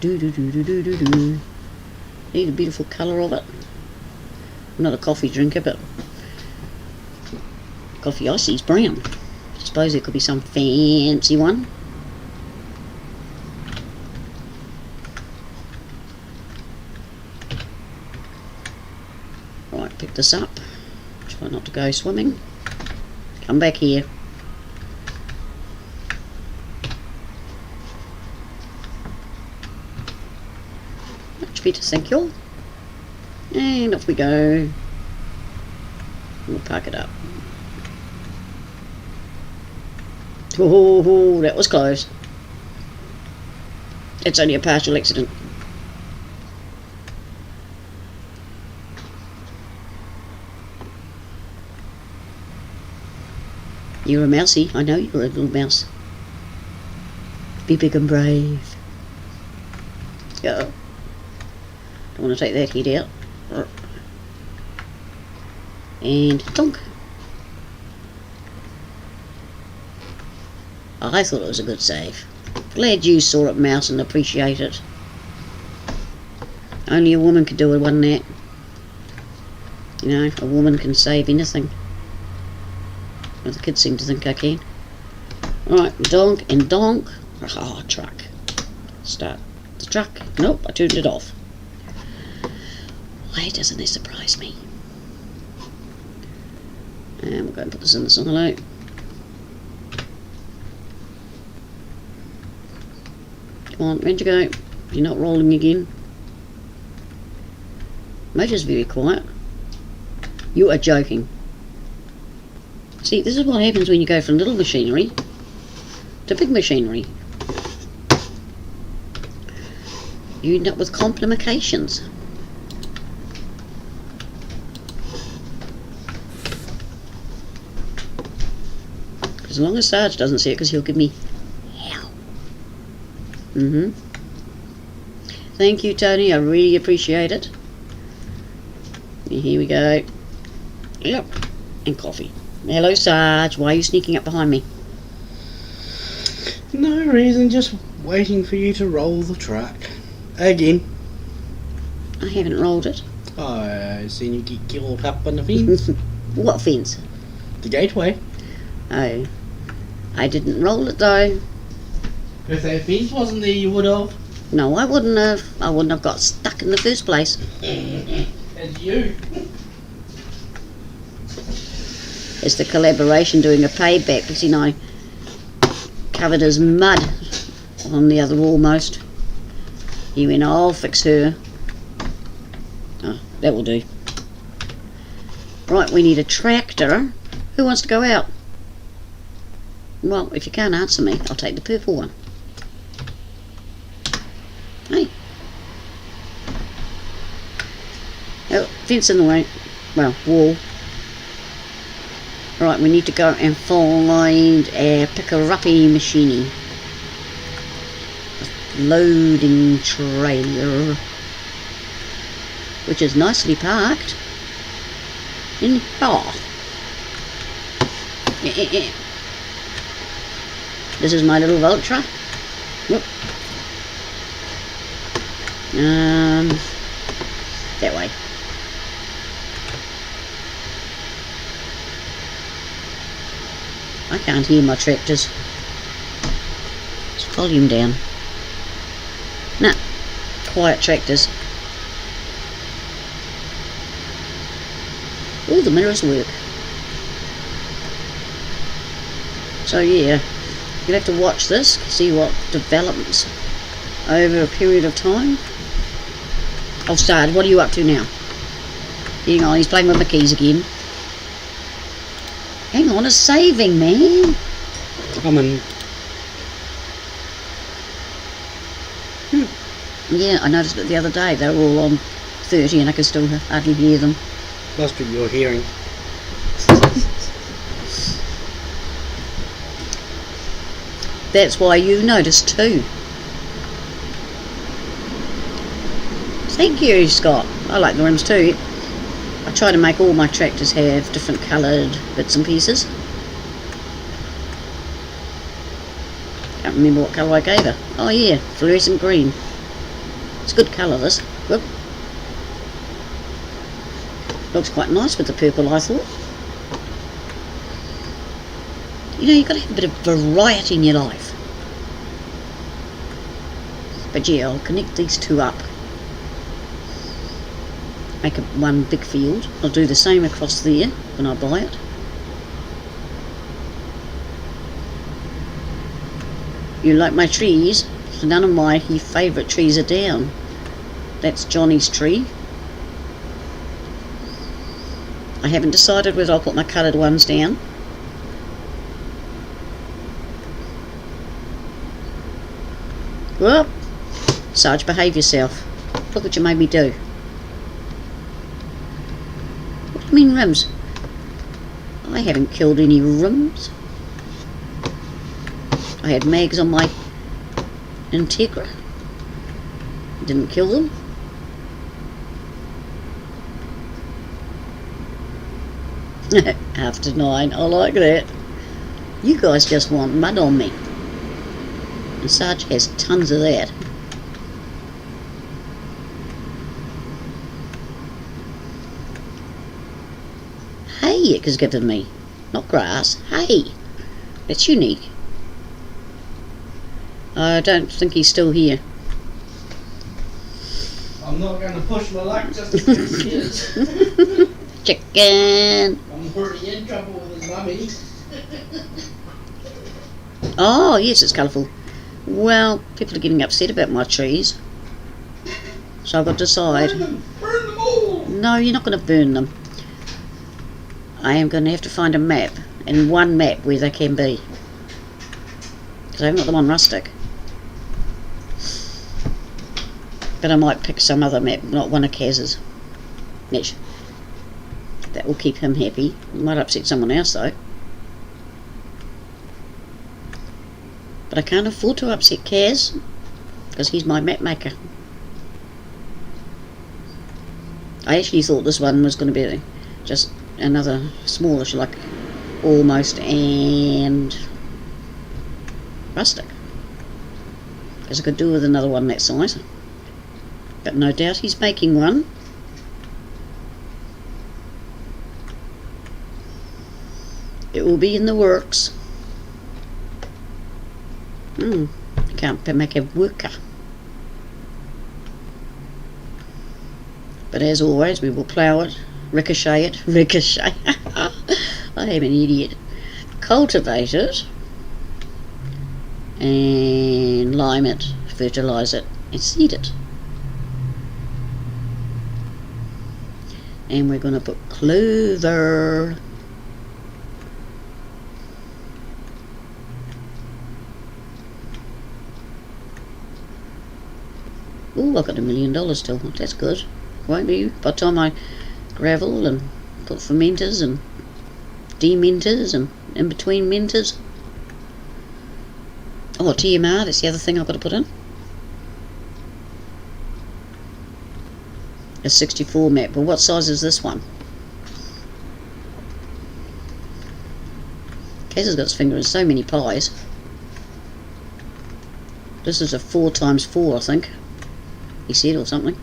Do do do do do do do. See the beautiful colour of it. I'm not a coffee drinker, but coffee I see is brown. I suppose there could be some fancy one. Right, pick this up. Try not to go swimming. Come back here. Better, thank you. And off we go. We'll park it up. Oh, that was close. It's only a partial accident. You're a mousey. I know you're a little mouse. Be big and brave. Go. I want to take that head out. And donk. I thought it was a good save. Glad you saw it, mouse, and appreciate it. Only a woman could do one that. You know, a woman can save anything. Well, the kids seem to think I can. Alright, donk and donk. Ah, truck. Start the truck. Nope, I turned it off. Why doesn't this surprise me? And we'll go and put this in the silo. Come on, ready to go. You're not rolling again. Motor's very quiet. You are joking. See, this is what happens when you go from little machinery to big machinery. You end up with complications. As long as Sarge doesn't see it, because he'll give me hell. Thank you, Tony. I really appreciate it. Here we go. Yep. And coffee. Hello, Sarge. Why are you sneaking up behind me? No reason, just waiting for you to roll the truck. Again. I haven't rolled it. I've seen you get killed up on the fence. What fence? The gateway. Oh. I didn't roll it, though. If that fence wasn't there, you would have. No, I wouldn't have. I wouldn't have got stuck in the first place. It's you. It's the collaboration doing a payback, because, you know, covered his mud on the other almost. He went, I'll fix her. Oh, that will do. Right, we need a tractor. Who wants to go out? Well, if you can't answer me, I'll take the purple one. Hey. Oh, fence in the way. Well, wall. Right, we need to go and find a pick-a-uppy machine. Loading trailer, which is nicely parked in This is my little Vultra. Whoop. That way. I can't hear my tractors. It's volume down. Nah, quiet tractors. All the mirrors work. So yeah, you'll have to watch this, see what develops over a period of time. Oh, Sarg, what are you up to now? Hang on, he's playing with my keys again. Hang on, it's saving, man. Coming. Yeah, I noticed it the other day. They were all on 30 and I could still hardly hear them. Must be your hearing. That's why you noticed too. Thank you, Scott. I like the rims too. I try to make all my tractors have different coloured bits and pieces. Can't remember what colour I gave her. Oh yeah, fluorescent green. It's a good colour, this. Whoop. Looks quite nice with the purple, I thought. You know, you've got to have a bit of variety in your life. But yeah, I'll connect these two up. Make one big field. I'll do the same across there when I buy it. You like my trees? None of my favourite trees are down. That's Johnny's tree. I haven't decided whether I'll put my coloured ones down. Well, Sarge, behave yourself. Look what you made me do. What do you mean rims? I haven't killed any rims. I had mags on my Integra. Didn't kill them. After 9, I like that. You guys just want mud on me. And Sarge has tons of that. Hay it has given me. Not grass, hay. That's unique. I don't think he's still here. I'm not going to push my luck just in case he is. Chicken. I'm already in trouble with his mummy. Oh, yes, it's colourful. Well, people are getting upset about my trees. So I've got to decide. Burn them all! No, you're not going to burn them. I am going to have to find a map, and one map where they can be. Because I haven't got them on rustic. But I might pick some other map, not one of Kaz's. Mitch. That will keep him happy. It might upset someone else though. But I can't afford to upset Kaz, because he's my map maker. I actually thought this one was going to be just another smallish, like almost and rustic. Because I could do with another one that size. But no doubt he's making one. It will be in the works. Can't make a worker. But as always, we will plough it, ricochet it, ricochet. I am an idiot. Cultivate it, and lime it, fertilise it, and seed it. And we're going to put clover. Ooh, I've got $1 million still. That's good. Won't be by the time I gravel and put fermenters and dementers and in between menters. Oh, TMR, that's the other thing I've got to put in. A 64 map. Well, what size is this one? Casey's got his finger in so many pies. This is a 4x4, I think. He said, or something.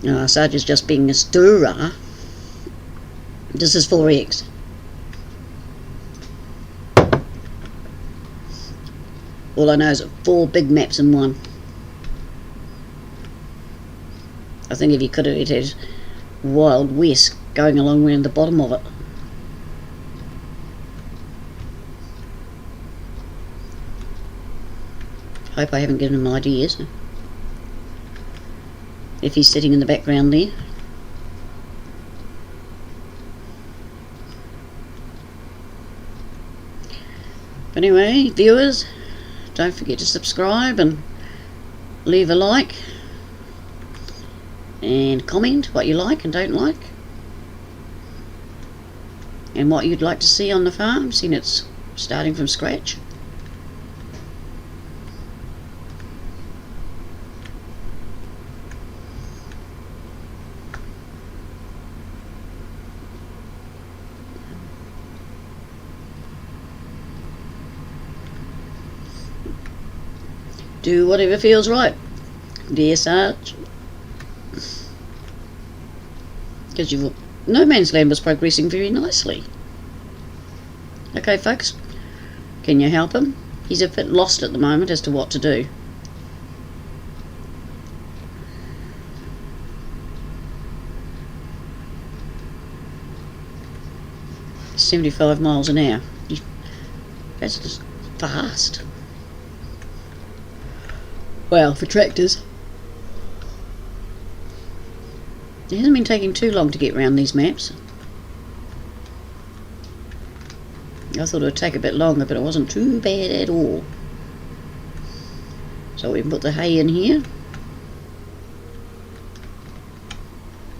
Sarg is just being a stirrer. This is 4 eggs. All I know is 4 big maps in one. I think if you could have, it had Wild West going along around the bottom of it. Hope I haven't given him ideas. If he's sitting in the background there. But anyway, viewers, don't forget to subscribe and leave a like and comment what you like and don't like and what you'd like to see on the farm, seeing it's starting from scratch. Do whatever feels right, dear Sarg. Because No Man's Land was progressing very nicely. Okay, folks, can you help him? He's a bit lost at the moment as to what to do. "75 miles an hour. That's just fast. Well, for tractors. It hasn't been taking too long to get round these maps. I thought it would take a bit longer, but it wasn't too bad at all. So we can put the hay in here.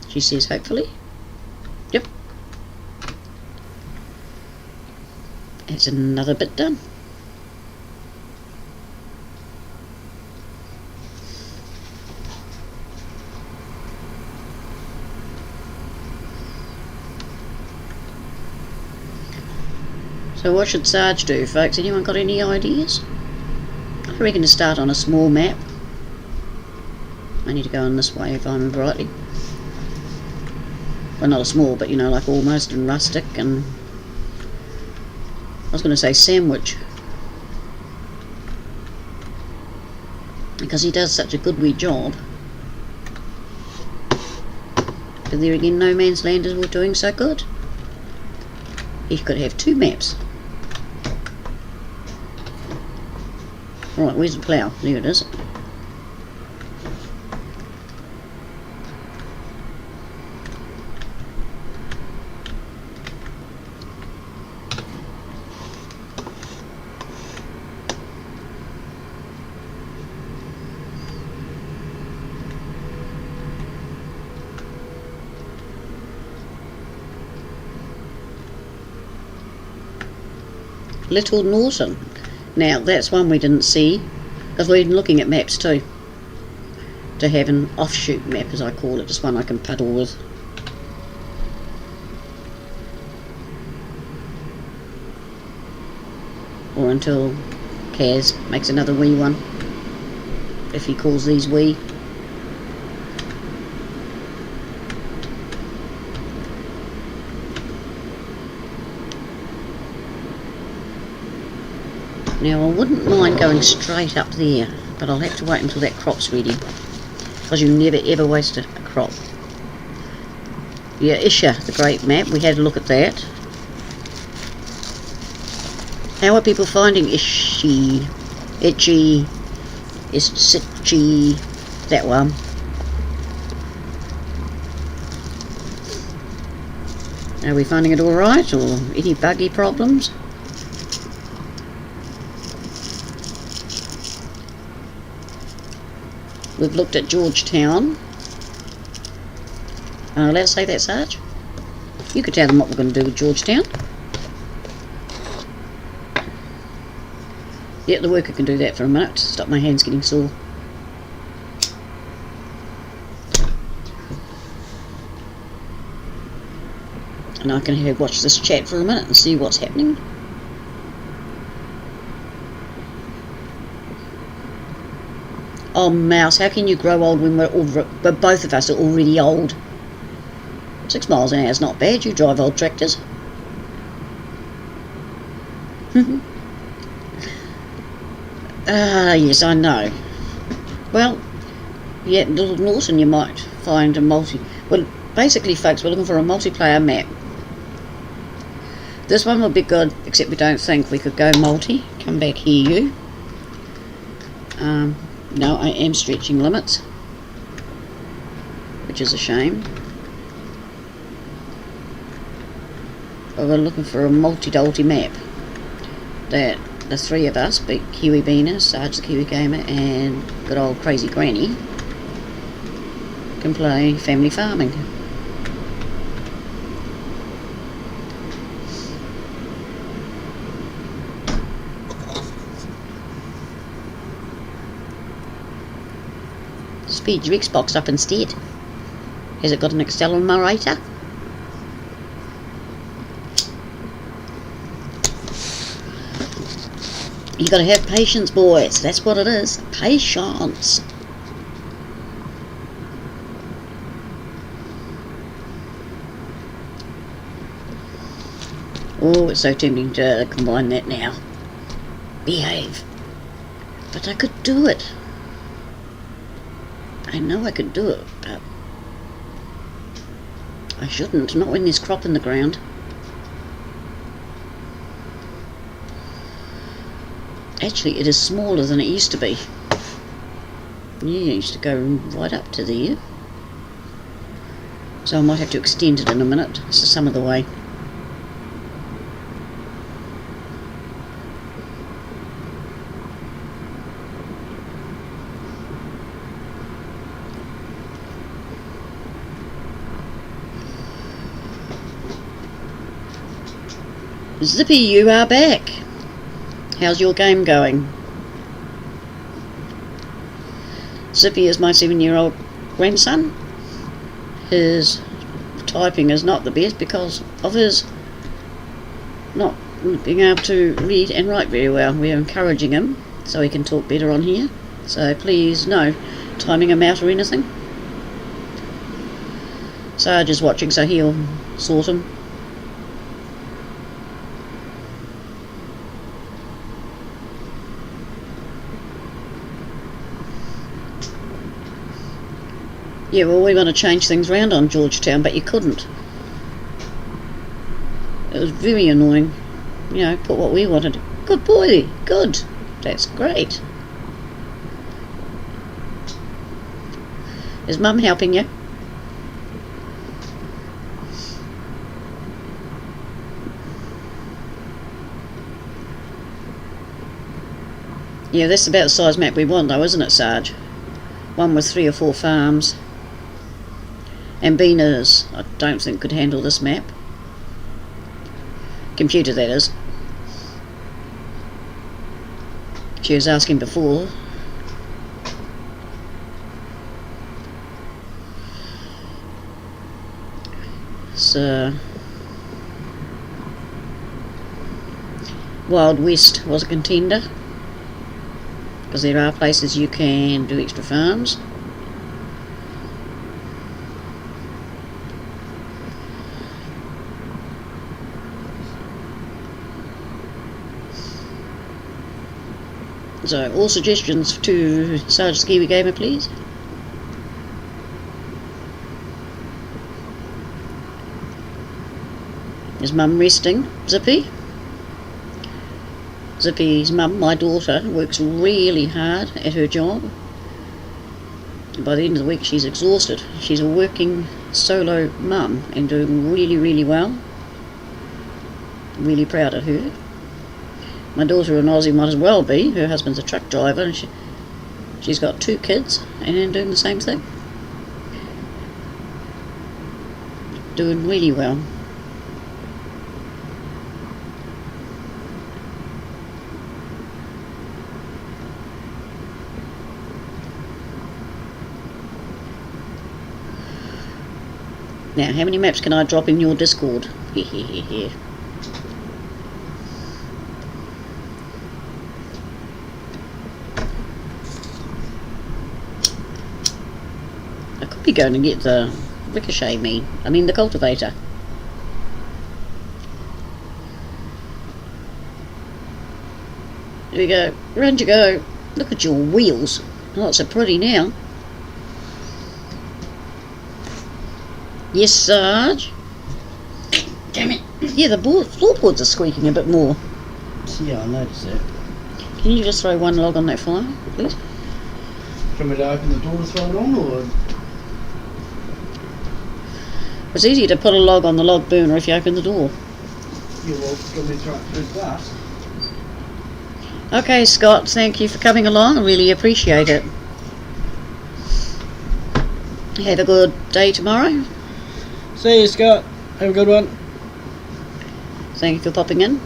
She says hopefully. Yep. That's another bit done. So what should Sarg do, folks? Anyone got any ideas? I reckon to start on a small map. I need to go in this way if I remember rightly. Well, not a small, but you know, like almost, and rustic, and I was going to say sandwich. Because he does such a good wee job. But there again, No Man's Landers were doing so good. He could have 2 maps. Right, where's the plough? There it is. Little Norton. Now that's one we didn't see, because we've been looking at maps too, to have an offshoot map, as I call it, just one I can paddle with. Or until Kaz makes another wee one, if he calls these wee. Now I wouldn't mind going straight up there, but I'll have to wait until that crop's ready, because you never ever waste a crop. Yeah, Isha, the great map. We had a look at that. How are people finding Itchy, Sitchy, that one? Are we finding it alright, or any buggy problems? We've looked at Georgetown. Am I allowed to say that, Sarge? You could tell them what we're going to do with Georgetown. Yeah, the worker can do that for a minute to stop my hands getting sore. And I can watch this chat for a minute and see what's happening. Oh, Mouse, how can you grow old when but both of us are already old? 6 miles an hour is not bad. You drive old tractors. Yes, I know. Well, yeah, Little Norton you might find a well, basically, folks, we're looking for a multiplayer map. This one will be good, except we don't think we could go multi. Come back here, you. No, I am stretching limits, which is a shame. But we're looking for a multi-dolty map that the 3 of us, Kiwi Beaner, Sarge the Kiwi Gamer, and good old Crazy Granny, can play family farming. Speed your Xbox up instead. Has it got an accelerator? You gotta have patience, boys. That's what it is. Patience. Oh, it's so tempting to combine that now. Behave. But I could do it. I know I could do it, but I shouldn't. Not when there's crop in the ground. Actually, it is smaller than it used to be. Yeah, it used to go right up to there. So I might have to extend it in a minute. This is some of the way. Zippy, you are back. How's your game going? Zippy is my 7-year-old grandson. His typing is not the best because of his not being able to read and write very well. We're encouraging him so he can talk better on here. So please, no timing him out or anything. Sarge is watching, so he'll sort him. Yeah, well, we want to change things around on Georgetown, but you couldn't. It was very annoying. You know, put what we wanted. Good boy, good. That's great. Is Mum helping you? Yeah, that's about the size map we want, though, isn't it, Sarge? One with 3 or 4 farms. And Beaners, I don't think could handle this map. Computer, that is. She was asking before. So Wild West was a contender, because there are places you can do extra farms. So, all suggestions to Sarge the Kiwi Gamer, please. His mum resting, Zippy. Zippy's mum, my daughter, works really hard at her job. By the end of the week she's exhausted. She's a working solo mum and doing really, really well. Really proud of her. My daughter in Aussie might as well be. Her husband's a truck driver and she's got 2 kids and doing the same thing. Doing really well. Now, how many maps can I drop in your Discord? Hehehehe. I could be going to get the ricochet the cultivator. There we go. Round you go. Look at your wheels. Not so pretty now. Yes, Sarge? Damn it! Yeah, the floorboards are squeaking a bit more. Yeah, I noticed that. Can you just throw one log on that fire, please? Do you want me to open the door to throw it on, or...? It's easier to put a log on the log burner if you open the door. Yeah, well, do you want me to throw it through the glass? Okay, Scott, thank you for coming along. I really appreciate it. Have a good day tomorrow. See you, Scott. Have a good one. Thank you for popping in.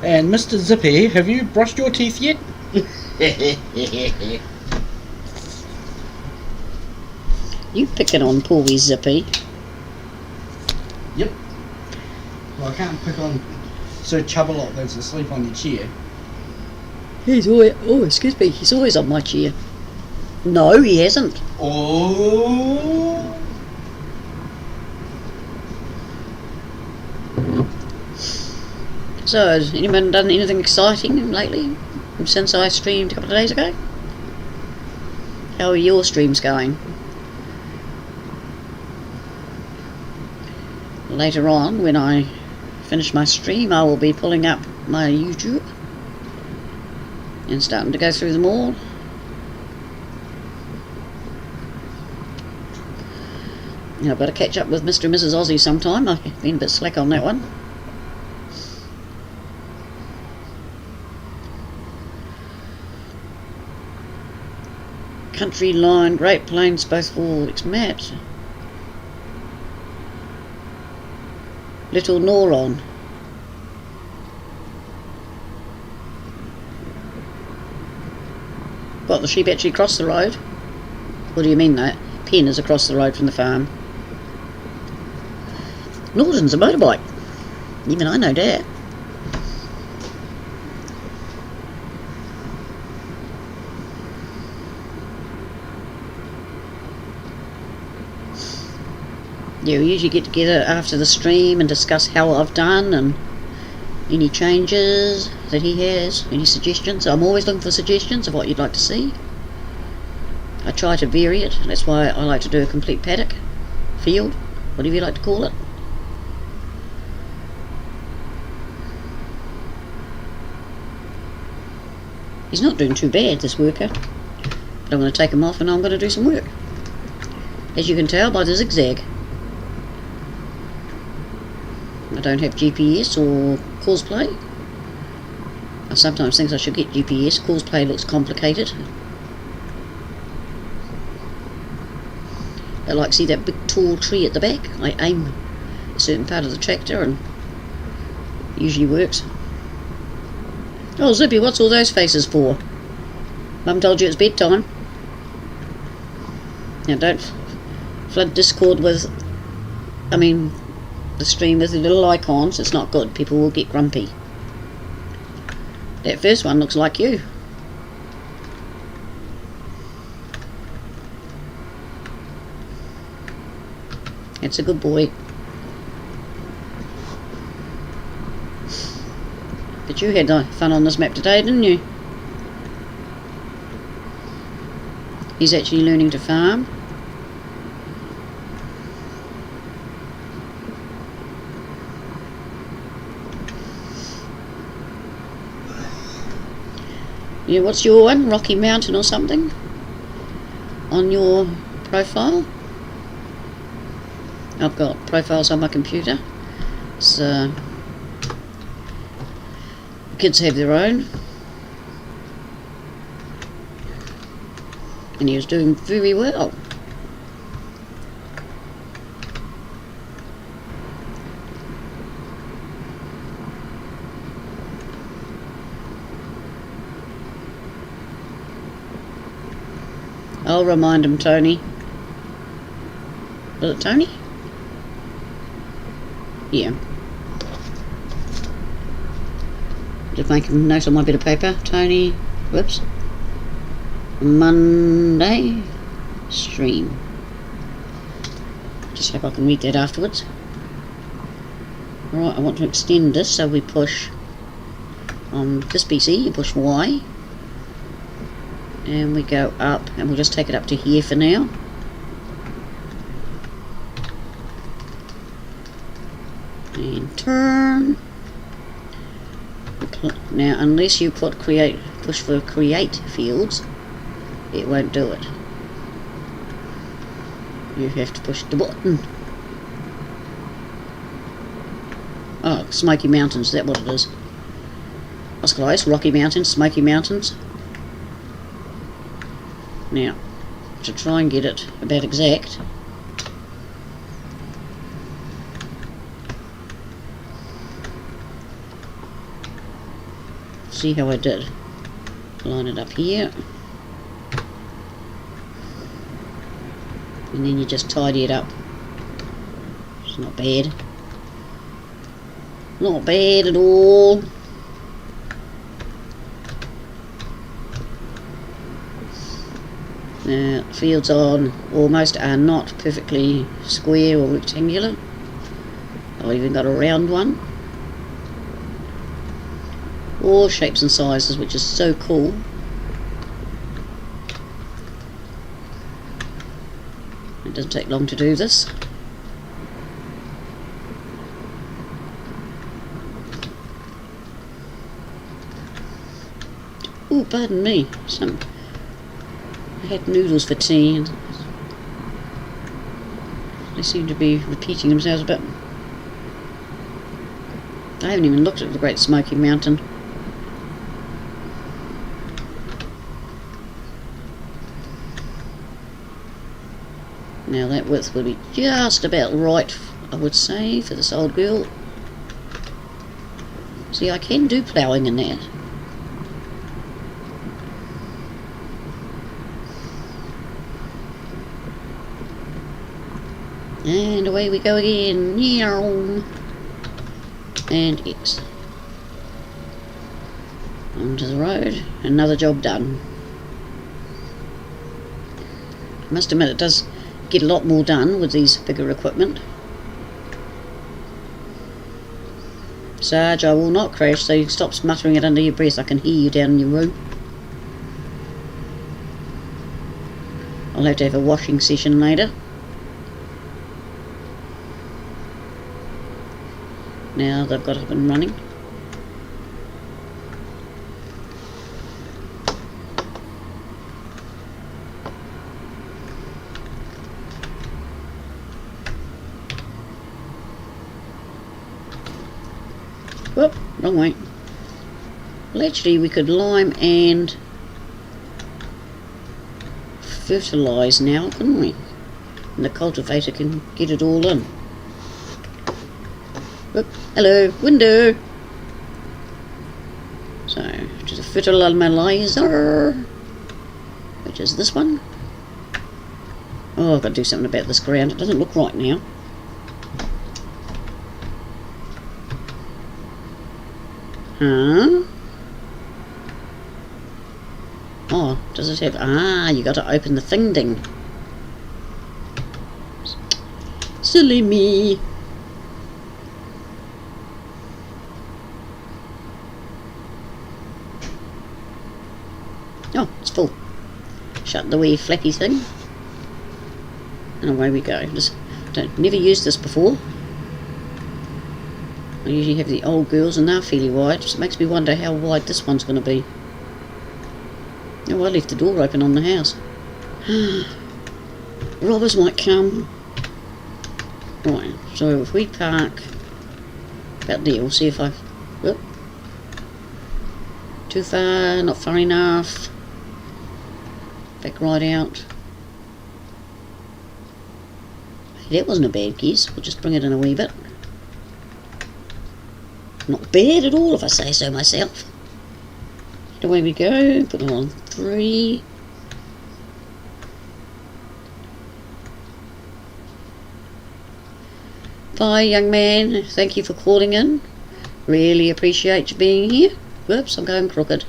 And Mr. Zippy, have you brushed your teeth yet? You picking on poor wee Zippy. Yep. Well, I can't pick on Sir Chubbalot that's asleep on your chair. He's always, excuse me, he's always on my chair. No, he hasn't. Oh. So, has anyone done anything exciting lately since I streamed a couple of days ago? How are your streams going? Later on, when I finish my stream, I will be pulling up my YouTube and starting to go through them all. And I've got to catch up with Mr. and Mrs. Aussie sometime. I've been a bit slack on that one. Country Line, Great Plains, both for maps. Little Noron. What, the sheep actually crossed the road? What do you mean that? Pen is across the road from the farm. Norton's a motorbike. Even I know that. Yeah, we usually get together after the stream and discuss how I've done and any changes that he has, any suggestions. I'm always looking for suggestions of what you'd like to see. I try to vary it. That's why I like to do a complete paddock, field, whatever you like to call it. He's not doing too bad, this worker. But I'm going to take him off and I'm going to do some work. As you can tell by the zigzag. I don't have GPS or cosplay. I sometimes think I should get GPS. Cosplay looks complicated. I like see that big tall tree at the back. I aim a certain part of the tractor and it usually works. Oh Zippy, what's all those faces for? Mum told you it's bedtime. Now don't flood Discord with, the stream with the little icons. It's not good. People will get grumpy. That first one looks like you. It's a good boy. But you had fun on this map today, didn't you? He's actually learning to farm. Yeah, what's your one? Rocky Mountain or something? On your profile? I've got profiles on my computer. So kids have their own. And he was doing very well. I'll remind him, Tony. Was it Tony? Yeah. Just make a note on my bit of paper. Tony, whoops. Monday stream. Just hope I can read that afterwards. Alright, I want to extend this, so we push on this PC, you push Y. And we go up, and we'll just take it up to here for now. And turn. Now, unless you put push for create fields, it won't do it. You have to push the button. Oh, Smoky Mountains, is that what it is? That's close. Rocky Mountains, Smoky Mountains. Now, to try and get it about exact, see how I did. Line it up here, and then you just tidy it up. It's not bad. Not bad at all. Now, fields on almost are not perfectly square or rectangular. I've even got a round one. All shapes and sizes, which is so cool. It doesn't take long to do this. Oh, pardon me. I had noodles for tea and they seem to be repeating themselves a bit. I haven't even looked at the Great Smoky Mountain. Now that width will be just about right, I would say, for this old girl. See, I can do ploughing in that. And away we go again. And X. Onto the road. Another job done. I must admit it does get a lot more done with these bigger equipment. Sarge, I will not crash, so you stop muttering it under your breath. I can hear you down in your room. I'll have to have a washing session later. Now they've got up and running. Whoop, wrong way. Well, actually we could lime and fertilise now, couldn't we? And the cultivator can get it all in. Whoop, hello, window. So, to the fertilizer, which is this one. Oh, I've got to do something about this ground. It doesn't look right now. Huh? Oh, does it have... Ah, you got to open the thing ding. Silly me. Oh, it's full. Shut the wee flappy thing. And away we go. Never used this before. I usually have the old girls and they're fairly wide. Just makes me wonder how wide this one's going to be. Oh, I left the door open on the house. Robbers might come. Right, so if we park about there, we'll see if I... Oh, too far, not far enough. Back right out. That wasn't a bad guess. We'll just bring it in a wee bit. Not bad at all, if I say so myself. Away we go. Put it on 3. Bye, young man. Thank you for calling in. Really appreciate you being here. Whoops, I'm going crooked.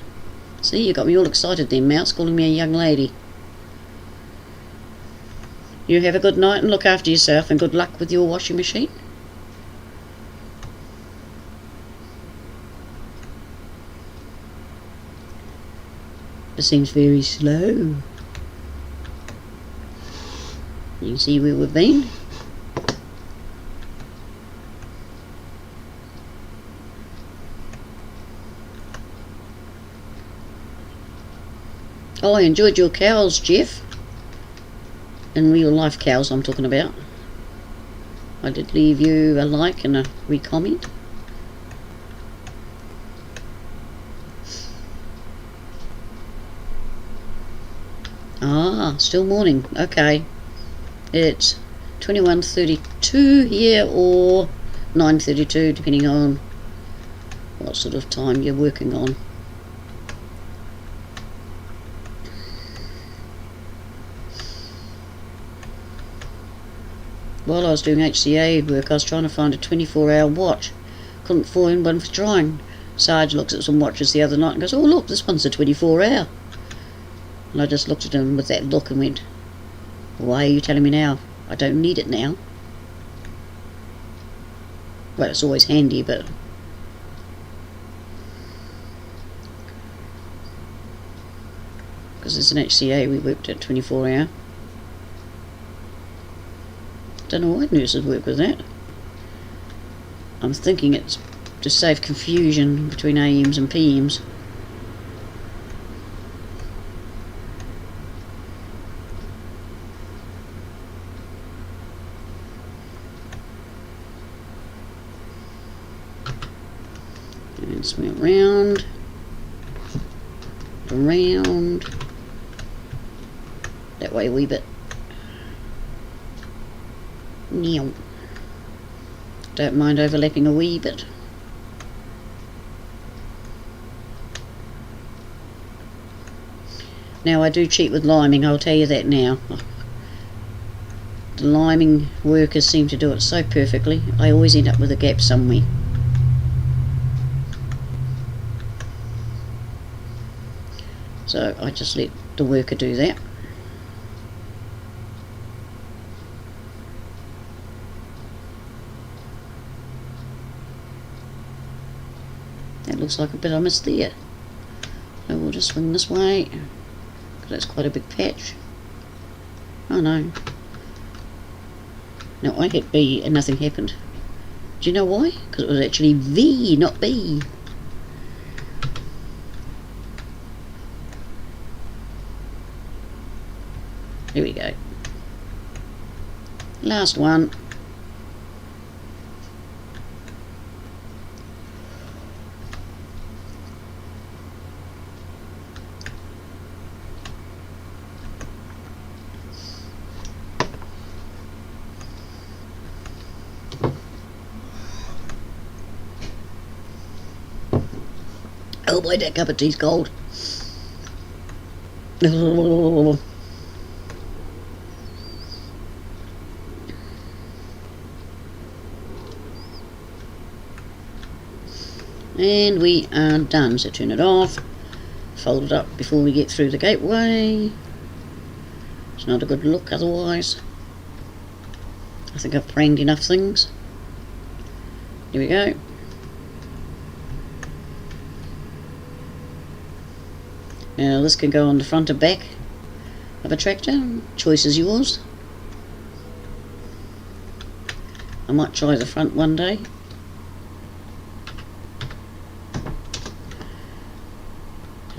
See, you got me all excited then, Mouse, calling me a young lady. You have a good night and look after yourself, and good luck with your washing machine. It seems very slow. You can see where we've been. Oh, I enjoyed your cows, Jeff. In real life cows I'm talking about. I did leave you a like and a re-comment. Ah, still morning. Okay. It's 21:32 here or 9:32 depending on what sort of time you're working on. While I was doing HCA work, I was trying to find a 24-hour watch. Couldn't find one for trying. Sarg looks at some watches the other night and goes, "Oh look, this one's a 24-hour." And I just looked at him with that look and went, "Why are you telling me now? I don't need it now." Well, it's always handy, but... because as an HCA we worked at 24-hour. Don't know why nurses work with that. I'm thinking it's to save confusion between AMs and PMs. And swing it round, around, that way a wee bit. Don't mind overlapping a wee bit. Now I do cheat with liming, I'll tell you that now. The liming workers seem to do it so perfectly, I always end up with a gap somewhere. So I just let the worker do that. That looks like a bit I missed there. So we'll just swing this way, because that's quite a big patch. Oh no. No, I hit B and nothing happened. Do you know why? Because it was actually V, not B. Here we go. Last one. Oh boy, that cup of tea's cold. And we are done, so turn it off, fold it up before we get through the gateway. It's not a good look otherwise. I think I've pranged enough things. Here we go. Now this can go on the front or back of a tractor, choice is yours. I might try the front one day.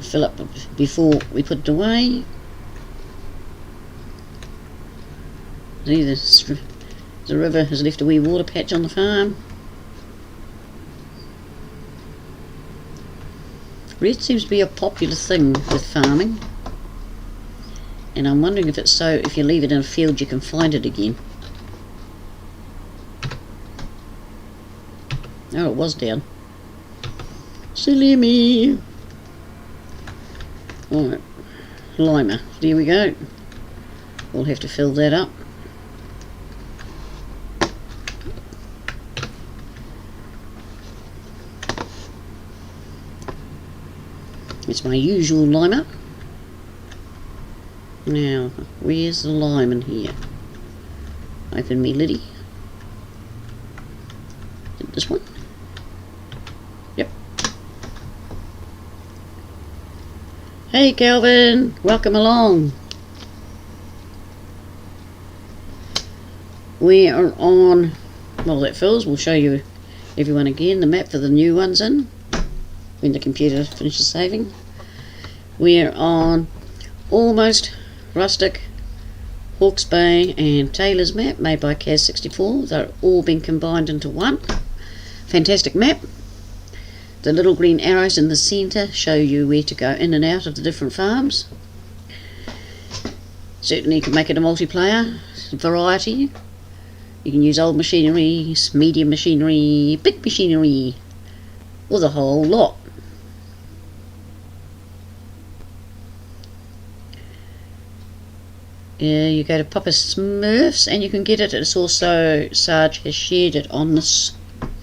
fill up before we put it away. See, the river has left a wee water patch on the farm. Red seems to be a popular thing with farming, and I'm wondering if it's so if you leave it in a field you can find it again. Oh, it was down. Silly me. Alright, limer, there we go. We'll have to fill that up. It's my usual limer. Now, where's the lime in here? Open me liddy. Is it this one? Yep. Hey Calvin, welcome along. We are on, well that fills, we'll show you everyone again, the map for the new ones in, when the computer finishes saving. We are on Almost, Rustic, Hawke's Bay and Taylor's map made by Kaz64. They're all been combined into one. Fantastic map. The little green arrows in the centre show you where to go in and out of the different farms. Certainly you can make it a multiplayer variety. You can use old machinery, medium machinery, big machinery, or the whole lot. You go to Papa Smurfs and you can get it. It's also, Sarg has shared it on this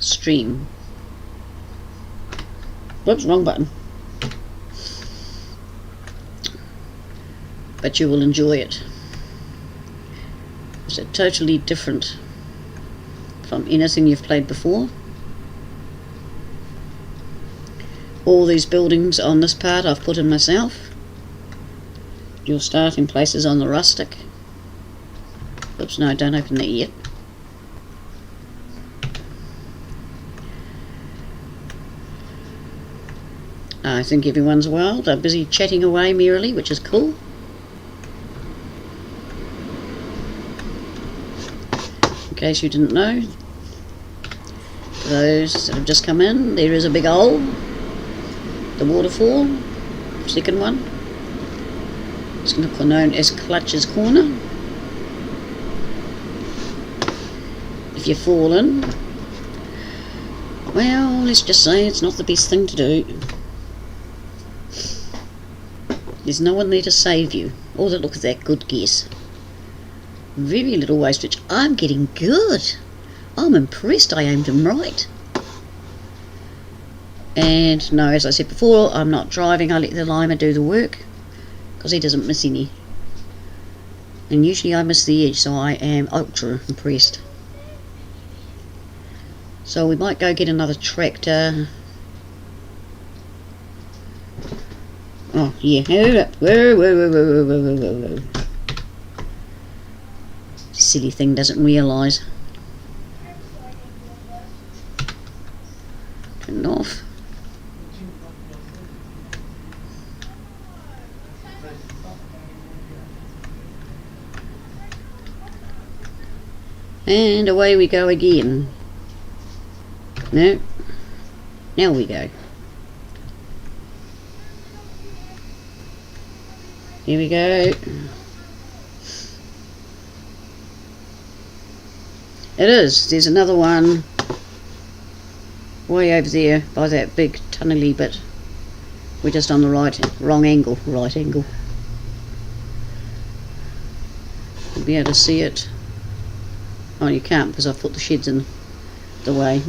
stream. Whoops, wrong button. But you will enjoy it. It's totally different from anything you've played before. All these buildings on this part I've put in myself. Your starting place is on the rustic. Oops, no, don't open that yet. I think everyone's well. They're busy chatting away merrily, which is cool. In case you didn't know, for those that have just come in, there is a big hole. The waterfall, second one. It's known as Clutch's Corner. If you fall in, well, let's just say it's not the best thing to do. There's no one there to save you. Oh, look at that, good guess. Very little wastage. I'm getting good. I'm impressed I aimed him right. And no, as I said before, I'm not driving. I let the limer do the work, because he doesn't miss any. And usually I miss the edge, so I am ultra impressed. So we might go get another tractor. Oh yeah, hold up. Whoa. This silly thing doesn't realise. Turn it off. And away we go again. No. Now we go. Here we go. It is. There's another one way over there by that big tunnely bit. We're just on the right angle. You'll be able to see it. Oh, you can't because I've put the sheds in the way.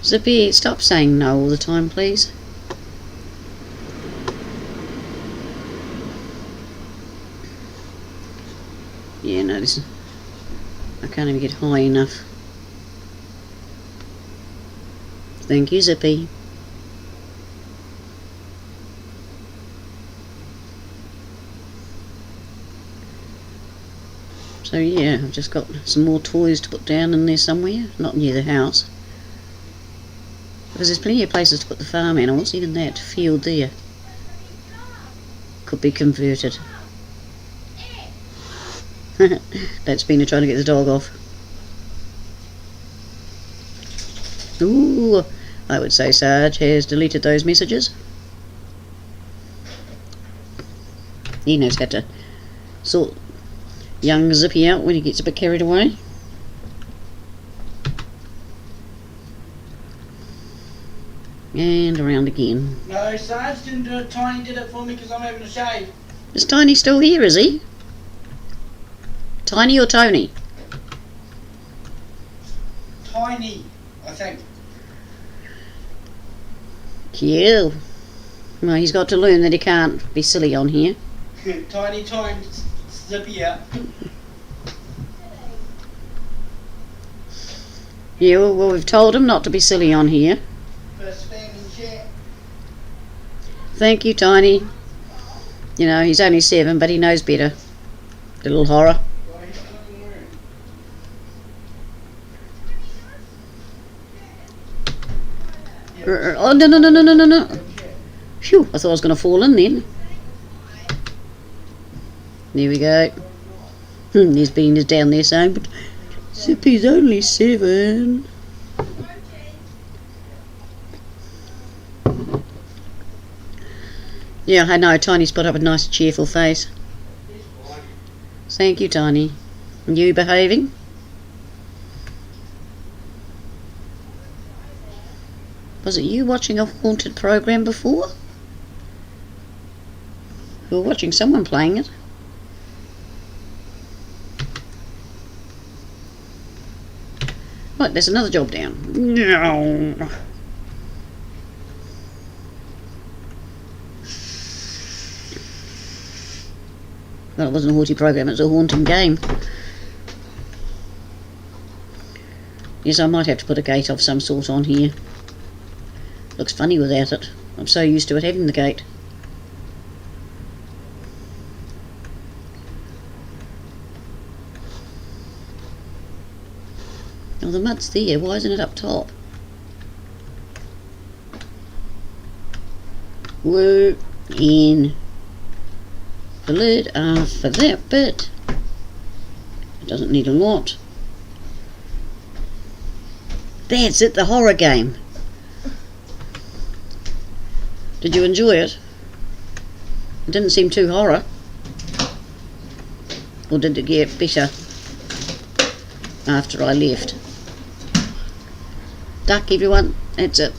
Zippy, stop saying no all the time, please. Yeah, no, listen. I can't even get high enough. Thank you, Zippy. So yeah, I've just got some more toys to put down in there somewhere, not near the house. Because there's plenty of places to put the farm animals, even that field there could be converted. That's Bina trying to get the dog off. Ooh, I would say Sarge has deleted those messages. He knows how to sort young Zippy out when he gets a bit carried away. And around again. No, Sarge didn't do it. Tiny did it for me because I'm having a shave. Is Tiny still here, is he? Tiny or Tony? Tiny, I think. Cute. Well, he's got to learn that he can't be silly on here. Tiny times Zippy out. Yeah, well, we've told him not to be silly on here. First spam in chat. Thank you, Tiny. You know, he's only 7, but he knows better. Little horror. Well, he's bloody wearing. Oh, no. Phew, I thought I was going to fall in then. There we go. There's Bean is down there saying, but Zippy's only 7. Yeah, I know, Tiny's put up a nice cheerful face. Thank you, Tiny. And you behaving? Was it you watching a haunted program before? You were watching someone playing it. Right, there's another job down. No. Well, it wasn't a haunted program, it was a haunting game. Yes, I might have to put a gate of some sort on here. Looks funny without it. I'm so used to it having the gate. Oh, the mud's there. Why isn't it up top? We're in the lid for that bit. It doesn't need a lot. That's it, the horror game. Did you enjoy it? It didn't seem too horror. Or did it get better after I left? Duck, everyone. That's it.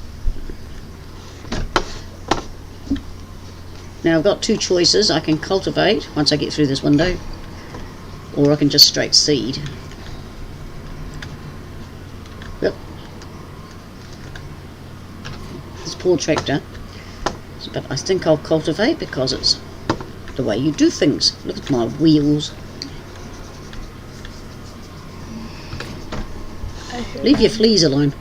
Now I've got 2 choices. I can cultivate once I get through this window, or I can just straight seed. Yep. This poor tractor. But I think I'll cultivate because it's the way you do things. Look at my wheels. Leave your fleas alone.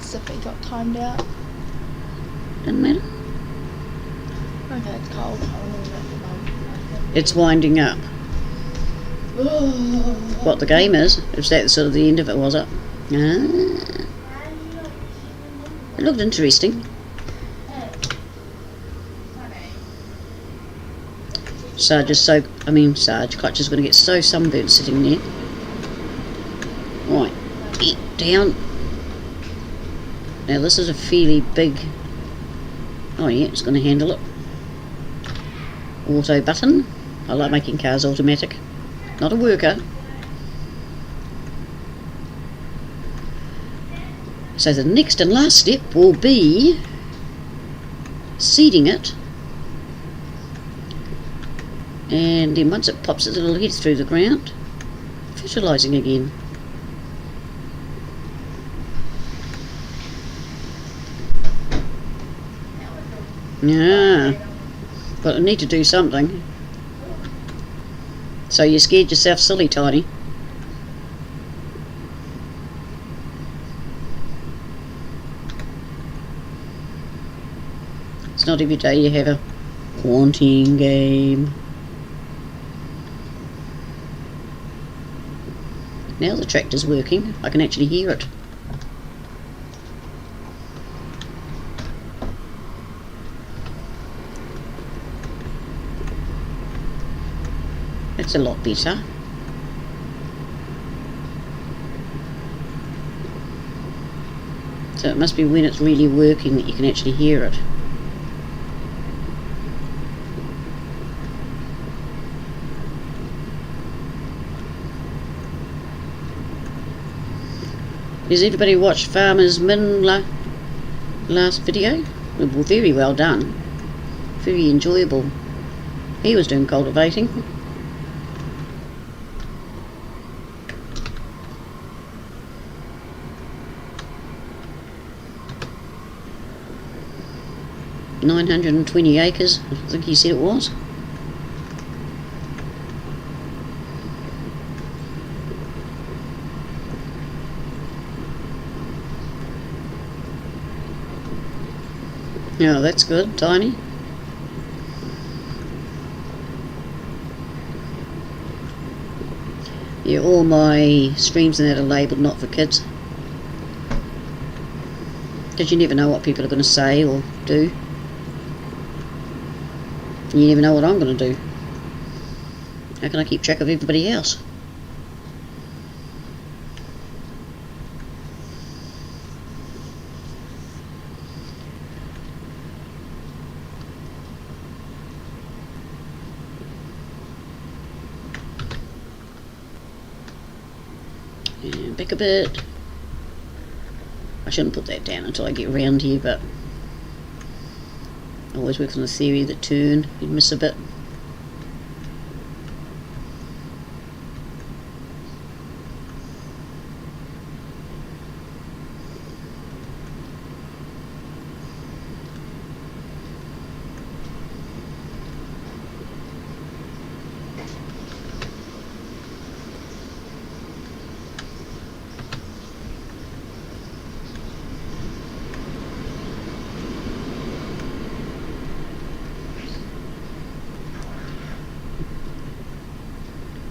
Zippy got timed out. Doesn't matter. Okay, it's cold. It's winding up. What the game is that sort of the end of it, was it? Ah. It looked interesting. Sarge Clutch is going to get so sunburnt sitting there. Right, down. Now this is a fairly big, oh yeah, it's going to handle it. Auto button. I like making cars automatic. Not a worker. So the next and last step will be seeding it. And then once it pops its little head through the ground, fertilising again. Yeah, but I need to do something. So you scared yourself silly, Tiny. It's not every day you have a haunting game. Now the tractor's working, I can actually hear it. That's a lot better. So it must be when it's really working that you can actually hear it. Has anybody watched Farmer's Min last video? Well, very well done. Very enjoyable. He was doing cultivating. "920 acres, I think he said it was. Yeah, that's good, tiny. Yeah, all my streams and that are labelled not for kids. Because you never know what people are going to say or do. And you never know what I'm going to do. How can I keep track of everybody else? And back a bit. I shouldn't put that down until I get around here, but I always work on the theory that turn, you'd miss a bit.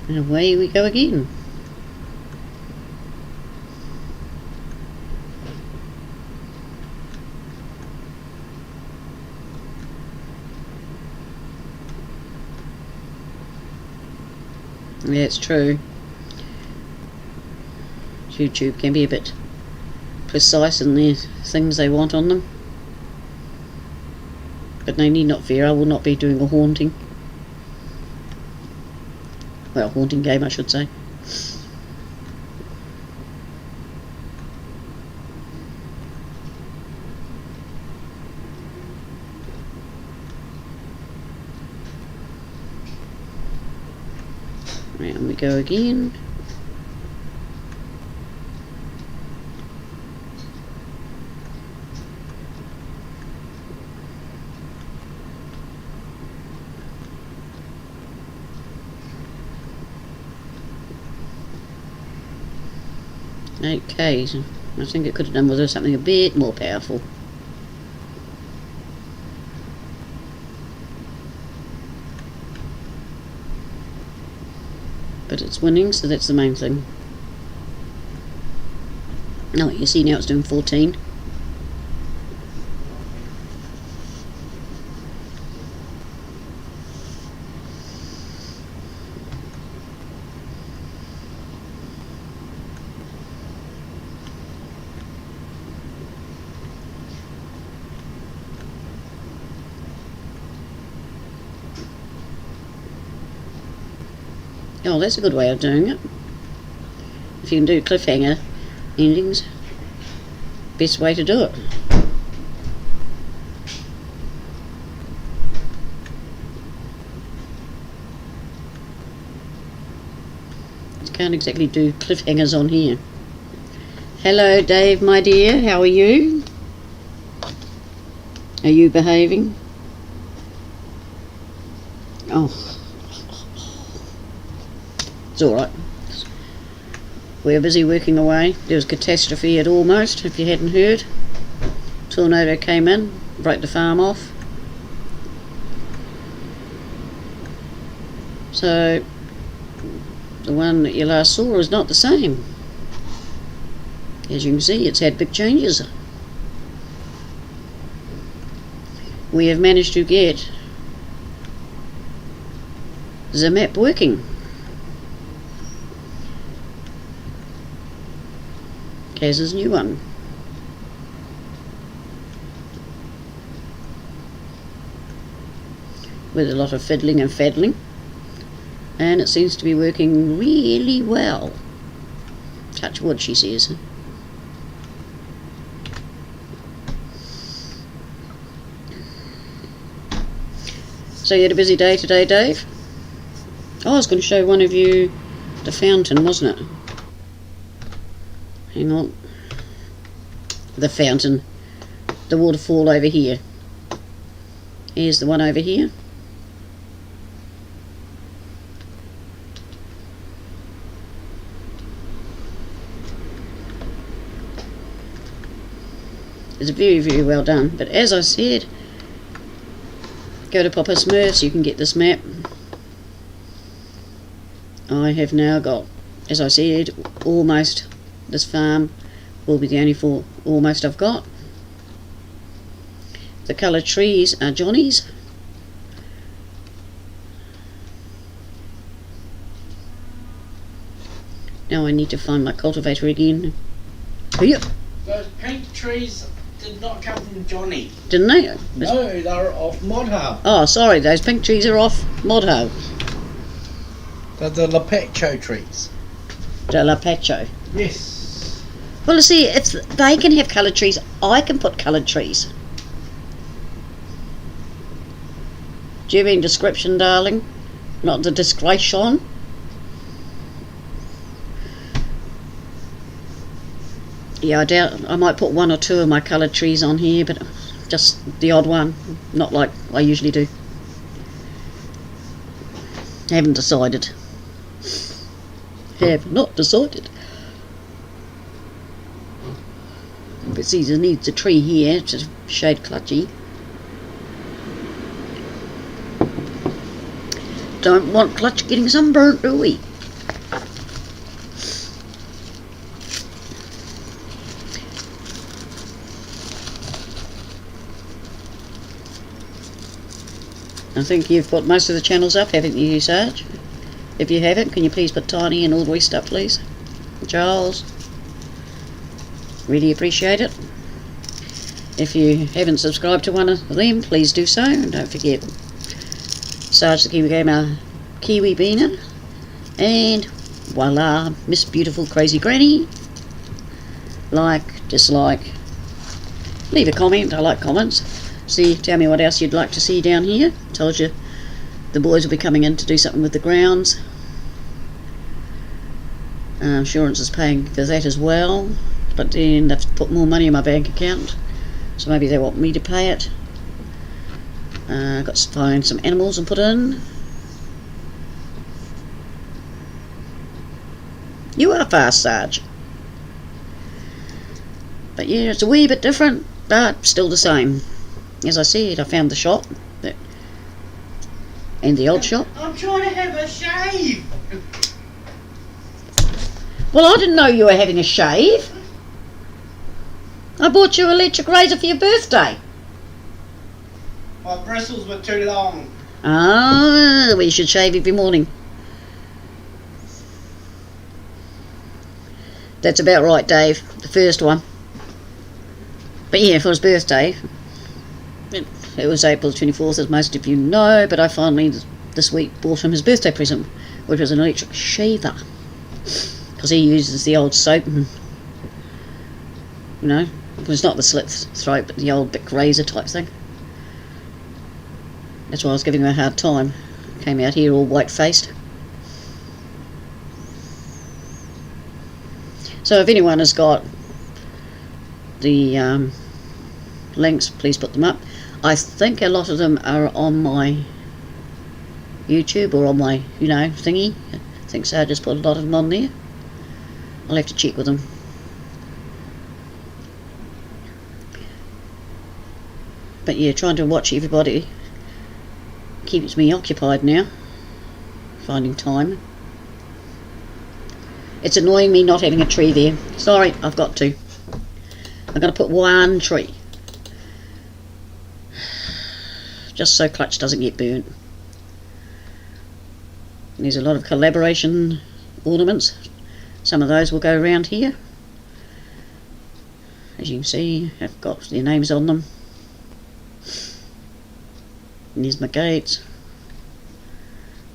And away we go again. Yeah, it's true. YouTube can be a bit precise in the things they want on them. But they need not fear, I will not be doing a haunting. Well, haunting game, I should say. Round we go again. Okay, so I think it could have done with something a bit more powerful. But it's winning, so that's the main thing. Oh, you see now it's doing 14. Oh, that's a good way of doing it. If you can do cliffhanger endings, best way to do it. You can't exactly do cliffhangers on here. Hello Dave, my dear, how are you? Are you behaving? Oh. It's alright. We're busy working away. There was a catastrophe at Almost, if you hadn't heard. Tornado came in, broke the farm off. So, the one that you last saw is not the same. As you can see, it's had big changes. We have managed to get the map working. has his new one. With a lot of fiddling and faddling, and it seems to be working really well. Touch wood, she says. So you had a busy day today, Dave? Oh, I was going to show one of you the fountain, wasn't it? Hang on. The fountain. The waterfall over here. Here's the one over here. It's very, very well done. But as I said, go to Papa Smurfs, you can get this map. I have now got, as I said, almost, this farm will be the only four almost I've got. The coloured trees are Johnny's. Now I need to find my cultivator again. Here. Those pink trees did not come from Johnny. Didn't they? No, they're off Modhub. Oh, sorry, those pink trees are off Modho. They're the Lapecho trees. De La Pacho. Yes. Well, see, if they can have coloured trees, I can put coloured trees. Do you mean description, darling? Not the discretion? Yeah, I doubt I might put one or two of my coloured trees on here, but just the odd one, not like I usually do. Haven't decided. Have not decided. But see, there needs a tree here to shade Clutchy. Don't want Clutch getting sunburnt, do we? I think you've put most of the channels up, haven't you, Sarg? If you haven't, can you please put Tiny and all the rest up, please? Charles. Really appreciate it. If you haven't subscribed to one of them, please do so. And don't forget Sarg the Kiwi Gamer, Kiwi Beaner, and voila, Miss Beautiful Crazy Granny. Like, dislike, leave a comment. I like comments. See, tell me what else you'd like to see down here. Told you the boys will be coming in to do something with the grounds. Insurance is paying for that as well, but then they've put more money in my bank account, so maybe they want me to pay it. Got to find some animals and put in. You are fast, Sarge. But yeah, it's a wee bit different, but still the same. As I said, I found the shop and the old shop. I'm trying to have a shave. Well, I didn't know you were having a shave. I bought you an electric razor for your birthday. My bristles were too long. Ah, well, you should shave every morning. That's about right, Dave. The first one. But yeah, for his birthday. It was April 24th, as most of you know, but I finally, this week, bought him his birthday present, which was an electric shaver. Because he uses the old soap and, you know, it was not the slit throat, but the old Bic razor type thing. That's why I was giving him a hard time. Came out here all white-faced. So if anyone has got the links, please put them up. I think a lot of them are on my YouTube or on my, you know, thingy. I think so, I just put a lot of them on there. I'll have to check with them. But yeah, trying to watch everybody keeps me occupied now. Finding time. It's annoying me not having a tree there. Sorry, I've got to. I'm going to put one tree. Just so Clutch doesn't get burnt. There's a lot of collaboration ornaments. Some of those will go around here. As you can see, I've got their names on them. And there's my gates,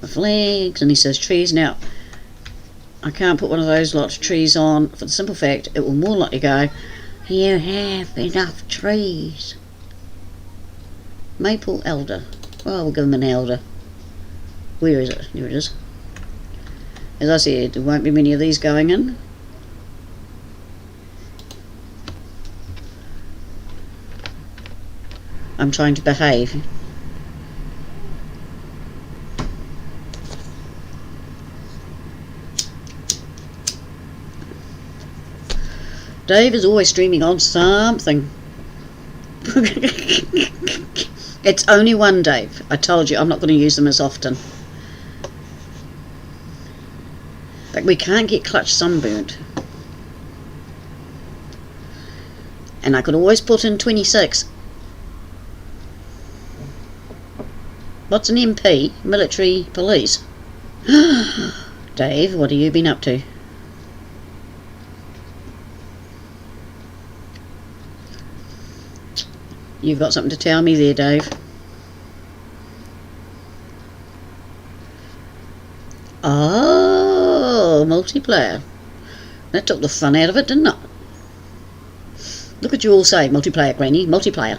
my flags, and he says trees. Now, I can't put one of those lots of trees on for the simple fact it will more likely go, you have enough trees. Maple elder. Well, we'll give them an elder. Where is it? There it is. As I said, there won't be many of these going in. I'm trying to behave. Dave is always streaming on something. It's only one, Dave. I told you I'm not going to use them as often. But we can't get clutch sunburnt. And I could always put in 26. What's an MP? Military police. Dave, what have you been up to? You've got something to tell me there, Dave. Oh, multiplayer. That took the fun out of it, didn't it? Look at you all say, multiplayer, Granny, multiplayer.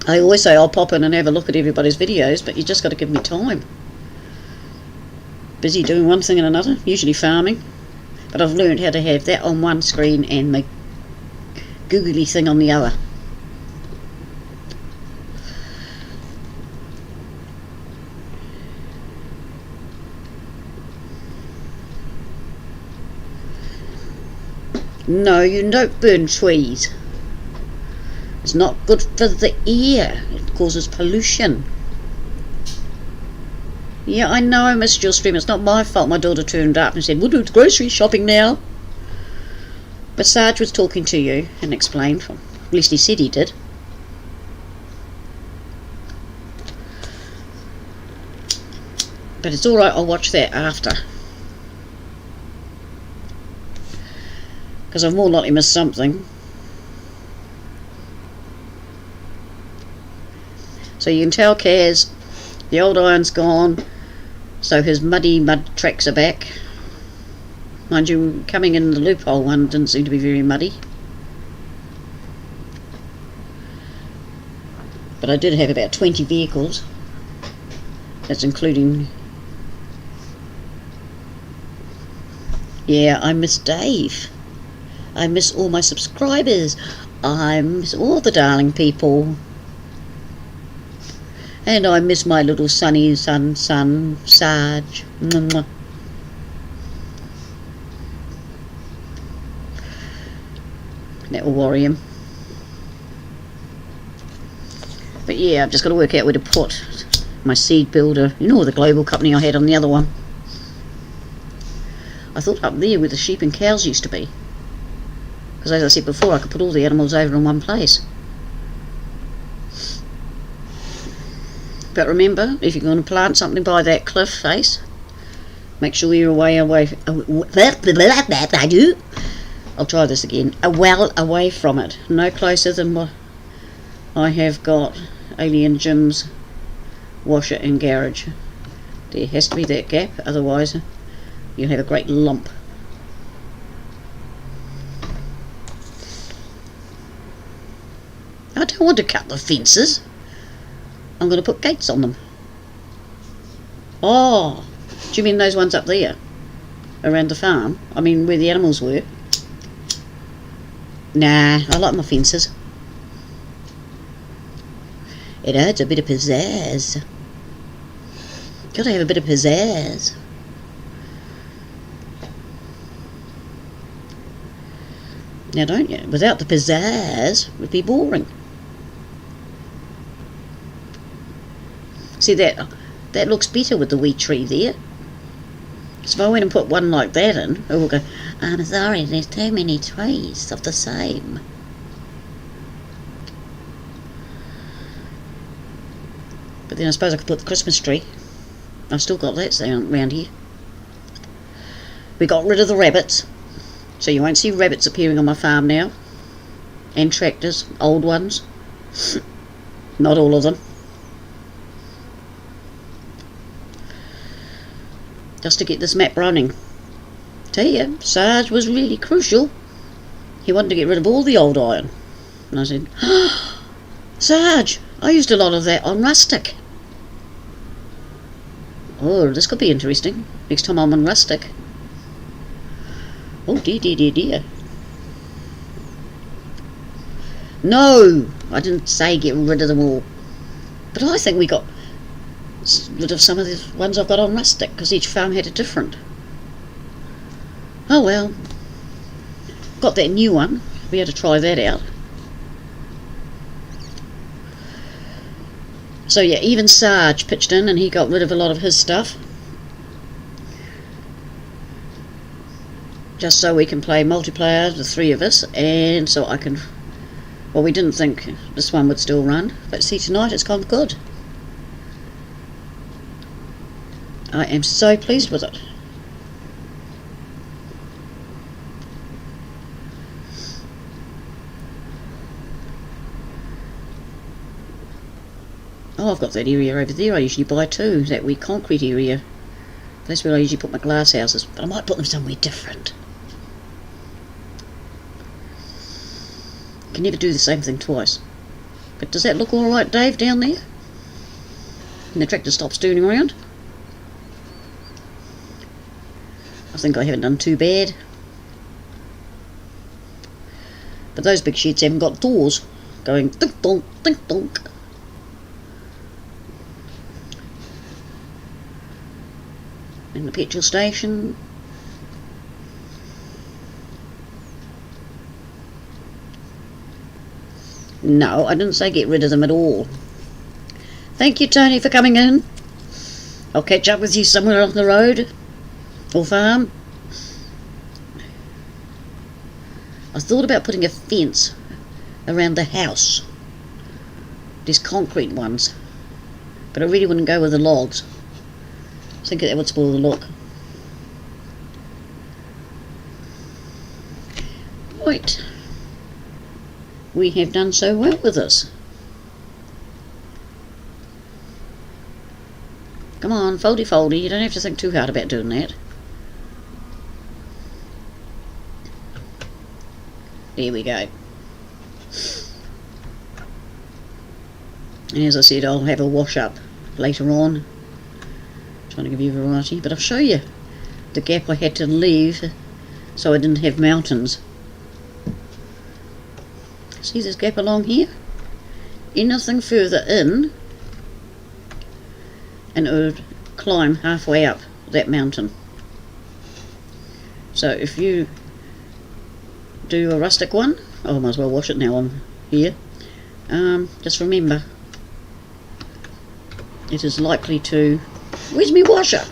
I always say I'll pop in and have a look at everybody's videos, but you just got to give me time. Busy doing one thing and another, usually farming. But I've learned how to have that on one screen and my googly thing on the other. No, you don't burn trees. It's not good for the air. It causes pollution. Yeah, I know I missed your stream. It's not my fault. My daughter turned up and said, we'll do grocery shopping now. But Sarg was talking to you and explained. At least he said he did. But it's alright, I'll watch that after. Because I've more likely missed something. So you can tell Kaz, the old iron's gone. So his muddy mud tracks are back. Mind you, coming in the loophole one didn't seem to be very muddy. But I did have about 20 vehicles. That's including... Yeah, I miss Dave. I miss all my subscribers. I miss all the darling people. And I miss my little sunny son, Sarg. Mwah. That will worry him. But yeah, I've just got to work out where to put my seed builder. You know, the global company I had on the other one. I thought up there where the sheep and cows used to be. Because as I said before, I could put all the animals over in one place. But remember, if you're going to plant something by that cliff face, make sure you're away. I'll try this again. Well away from it. No closer than what I have got Alien Jim's washer and garage. There has to be that gap, otherwise you'll have a great lump. I don't want to cut the fences. I'm going to put gates on them. Oh, do you mean those ones up there? Around the farm? I mean where the animals were? Nah, I like my fences. It adds a bit of pizzazz. Gotta have a bit of pizzazz. Now don't you? Without the pizzazz, it would be boring. See, that looks better with the wee tree there. So if I went and put one like that in, it will go, I'm sorry, there's too many trees of the same. But then I suppose I could put the Christmas tree. I've still got that around here. We got rid of the rabbits, so you won't see rabbits appearing on my farm now. And tractors, old ones. Not all of them. Just to get this map running. Tell you, Sarg was really crucial. He wanted to get rid of all the old iron. And I said, Sarg, I used a lot of that on rustic. Oh, this could be interesting. Next time I'm on rustic. Oh dear, dear, dear, dear. No, I didn't say get rid of them all. But I think we got rid of some of the ones I've got on rustic, because each farm had a different. Oh well. Got that new one. We had to try that out. So yeah, even Sarg pitched in and he got rid of a lot of his stuff. Just so we can play multiplayer, the three of us, and so I can... Well, we didn't think this one would still run, but see, tonight it's gone good. I am so pleased with it. Oh, I've got that area over there I usually buy too, that wee concrete area. That's where I usually put my glass houses, but I might put them somewhere different. You can never do the same thing twice. But does that look alright, Dave, down there? And the tractor stops turning around? I think I haven't done too bad. But those big sheds haven't got doors going dink donk, dink donk. In the petrol station. No, I didn't say get rid of them at all. Thank you, Tony, for coming in. I'll catch up with you somewhere on the road or farm. I thought about putting a fence around the house. These concrete ones. But I really wouldn't go with the logs. I think that would spoil the look. Right. We have done so well with this. Come on, foldy foldy, you don't have to think too hard about doing that. There we go. And as I said, I'll have a wash up later on. Trying to give you variety, but I'll show you the gap I had to leave so I didn't have mountains. See this gap along here? Anything further in and it would climb halfway up that mountain. So if you do a rustic one, oh, I might as well wash it now on here, just remember it is likely to... Where's me washer?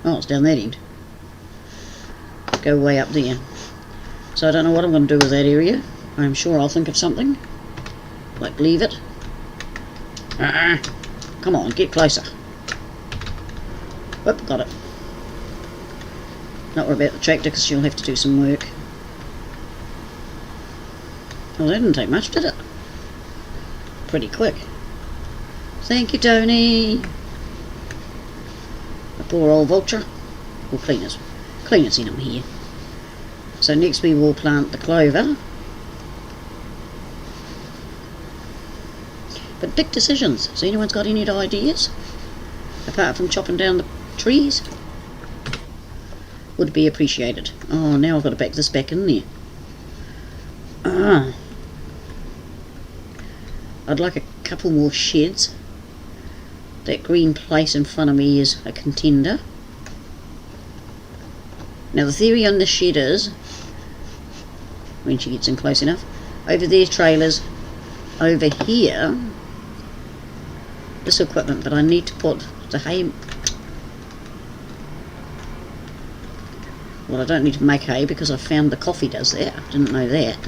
Oh, it's down that end. Go way up there. So I don't know what I'm going to do with that area. I'm sure I'll think of something. Like leave it. Come on, get closer. Whoop, got it. Not worry about the tractor because she'll have to do some work. Well, that didn't take much, did it? Pretty quick. Thank you, Tony. The poor old vulture. We'll clean us in on here. So next we will plant the clover. But big decisions. So anyone's got any ideas? Apart from chopping down the trees? Would be appreciated. Oh, now I've got to back this back in there. I'd like a couple more sheds. That green place in front of me is a contender. Now the theory on the shed is, when she gets in close enough, over there's trailers, over here this equipment, but I need to put the hay. Well, I don't need to make hay because I found the coffee does that. Didn't know that.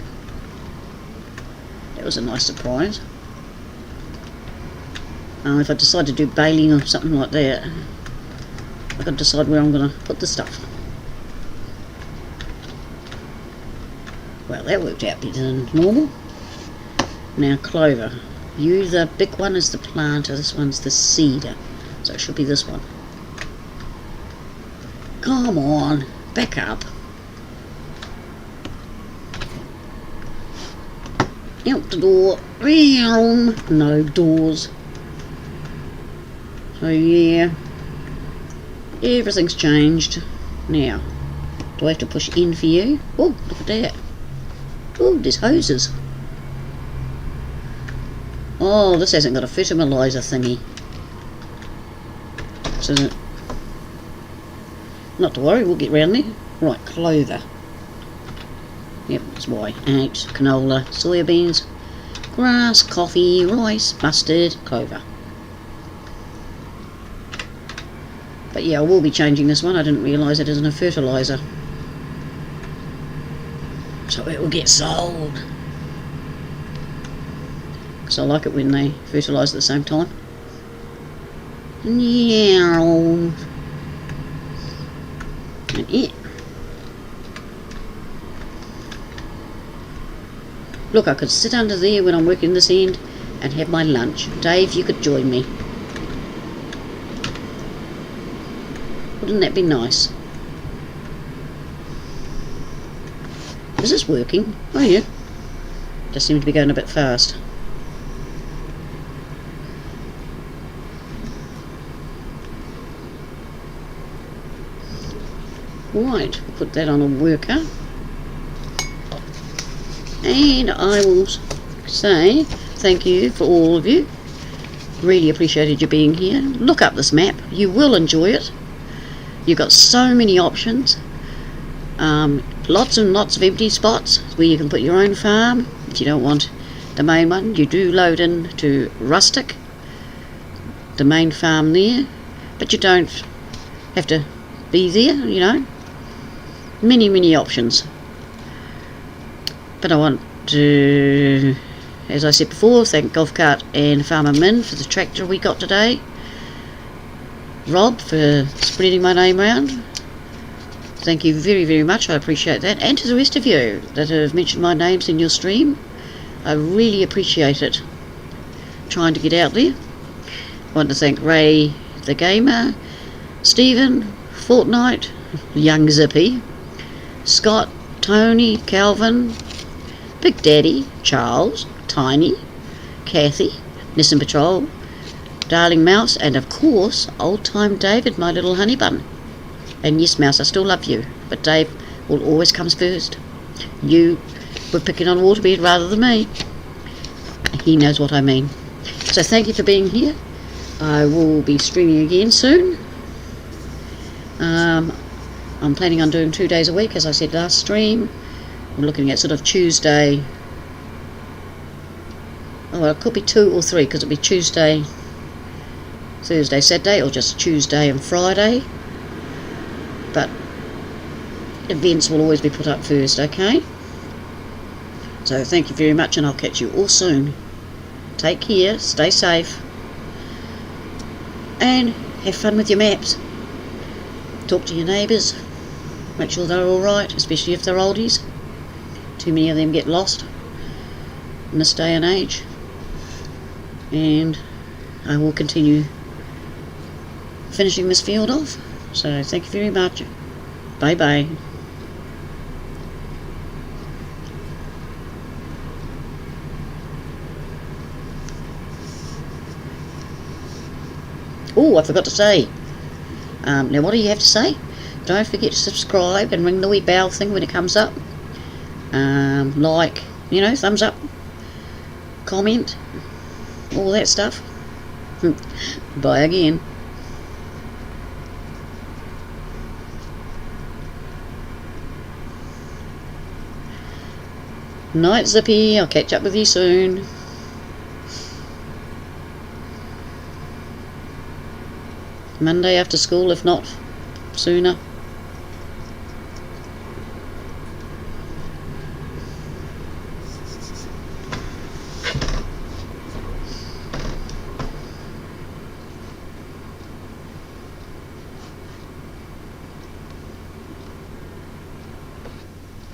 That was a nice surprise. If I decide to do baling or something like that, I've got to decide where I'm going to put the stuff. Well, that worked out better than normal. Now clover. The big one is the planter, this one's the seeder. So it should be this one. Come on, back up. Out the door. No doors. So yeah, everything's changed. Now, do I have to push in for you? Oh, look at that. Oh, there's hoses. Oh, this hasn't got a fertiliser thingy. So, not to worry, we'll get round there. Right, clover. Yep, that's why. Oats, canola, soybeans, grass, coffee, rice, mustard, clover. But yeah, I will be changing this one. I didn't realise it isn't a fertiliser. So it will get sold. Because I like it when they fertilise at the same time. Yeah. And it. Look, I could sit under there when I'm working this end and have my lunch. Dave, you could join me. Wouldn't that be nice? Is this working? Oh yeah. Just seems to be going a bit fast. Right, we'll put that on a worker. And I will say thank you for all of you. Really appreciated you being here. Look up this map. You will enjoy it. You've got so many options. Lots and lots of empty spots where you can put your own farm. If you don't want the main one, you do load in to Rustic, the main farm there. But you don't have to be there, you know. Many options. But I want to, as I said before, thank Golf Cart and Farmer Min for the tractor we got today. Rob for spreading my name around. Thank you very much, I appreciate that. And to the rest of you that have mentioned my names in your stream, I really appreciate it. Trying to get out there. I want to thank Ray the Gamer, Stephen, Fortnite, Young Zippy, Scott, Tony, Calvin, Big Daddy, Charles, Tiny, Kathy, Nissan Patrol, Darling Mouse, and of course, old time David, my little honey bun. And yes, Mouse, I still love you, but Dave will always comes first. You were picking on Waterbed rather than me. He knows what I mean. So thank you for being here. I will be streaming again soon. I'm planning on doing 2 days a week, as I said last stream. I'm looking at sort of Tuesday. Oh, well, it could be 2 or 3, because it'll be Tuesday, Thursday, Saturday, or just Tuesday and Friday. But events will always be put up first, okay? So thank you very much, and I'll catch you all soon. Take care, stay safe, and have fun with your maps. Talk to your neighbours, make sure they're alright, especially if they're oldies. Too many of them get lost in this day and age. And I will continue finishing this field off. So thank you very much. Bye bye. Oh, I forgot to say. Now what do you have to say? Don't forget to subscribe and ring the wee bell thing when it comes up. Like, you know, thumbs up, comment, all that stuff. Bye again. Night, Zippy. I'll catch up with you soon. Monday after school, if not sooner.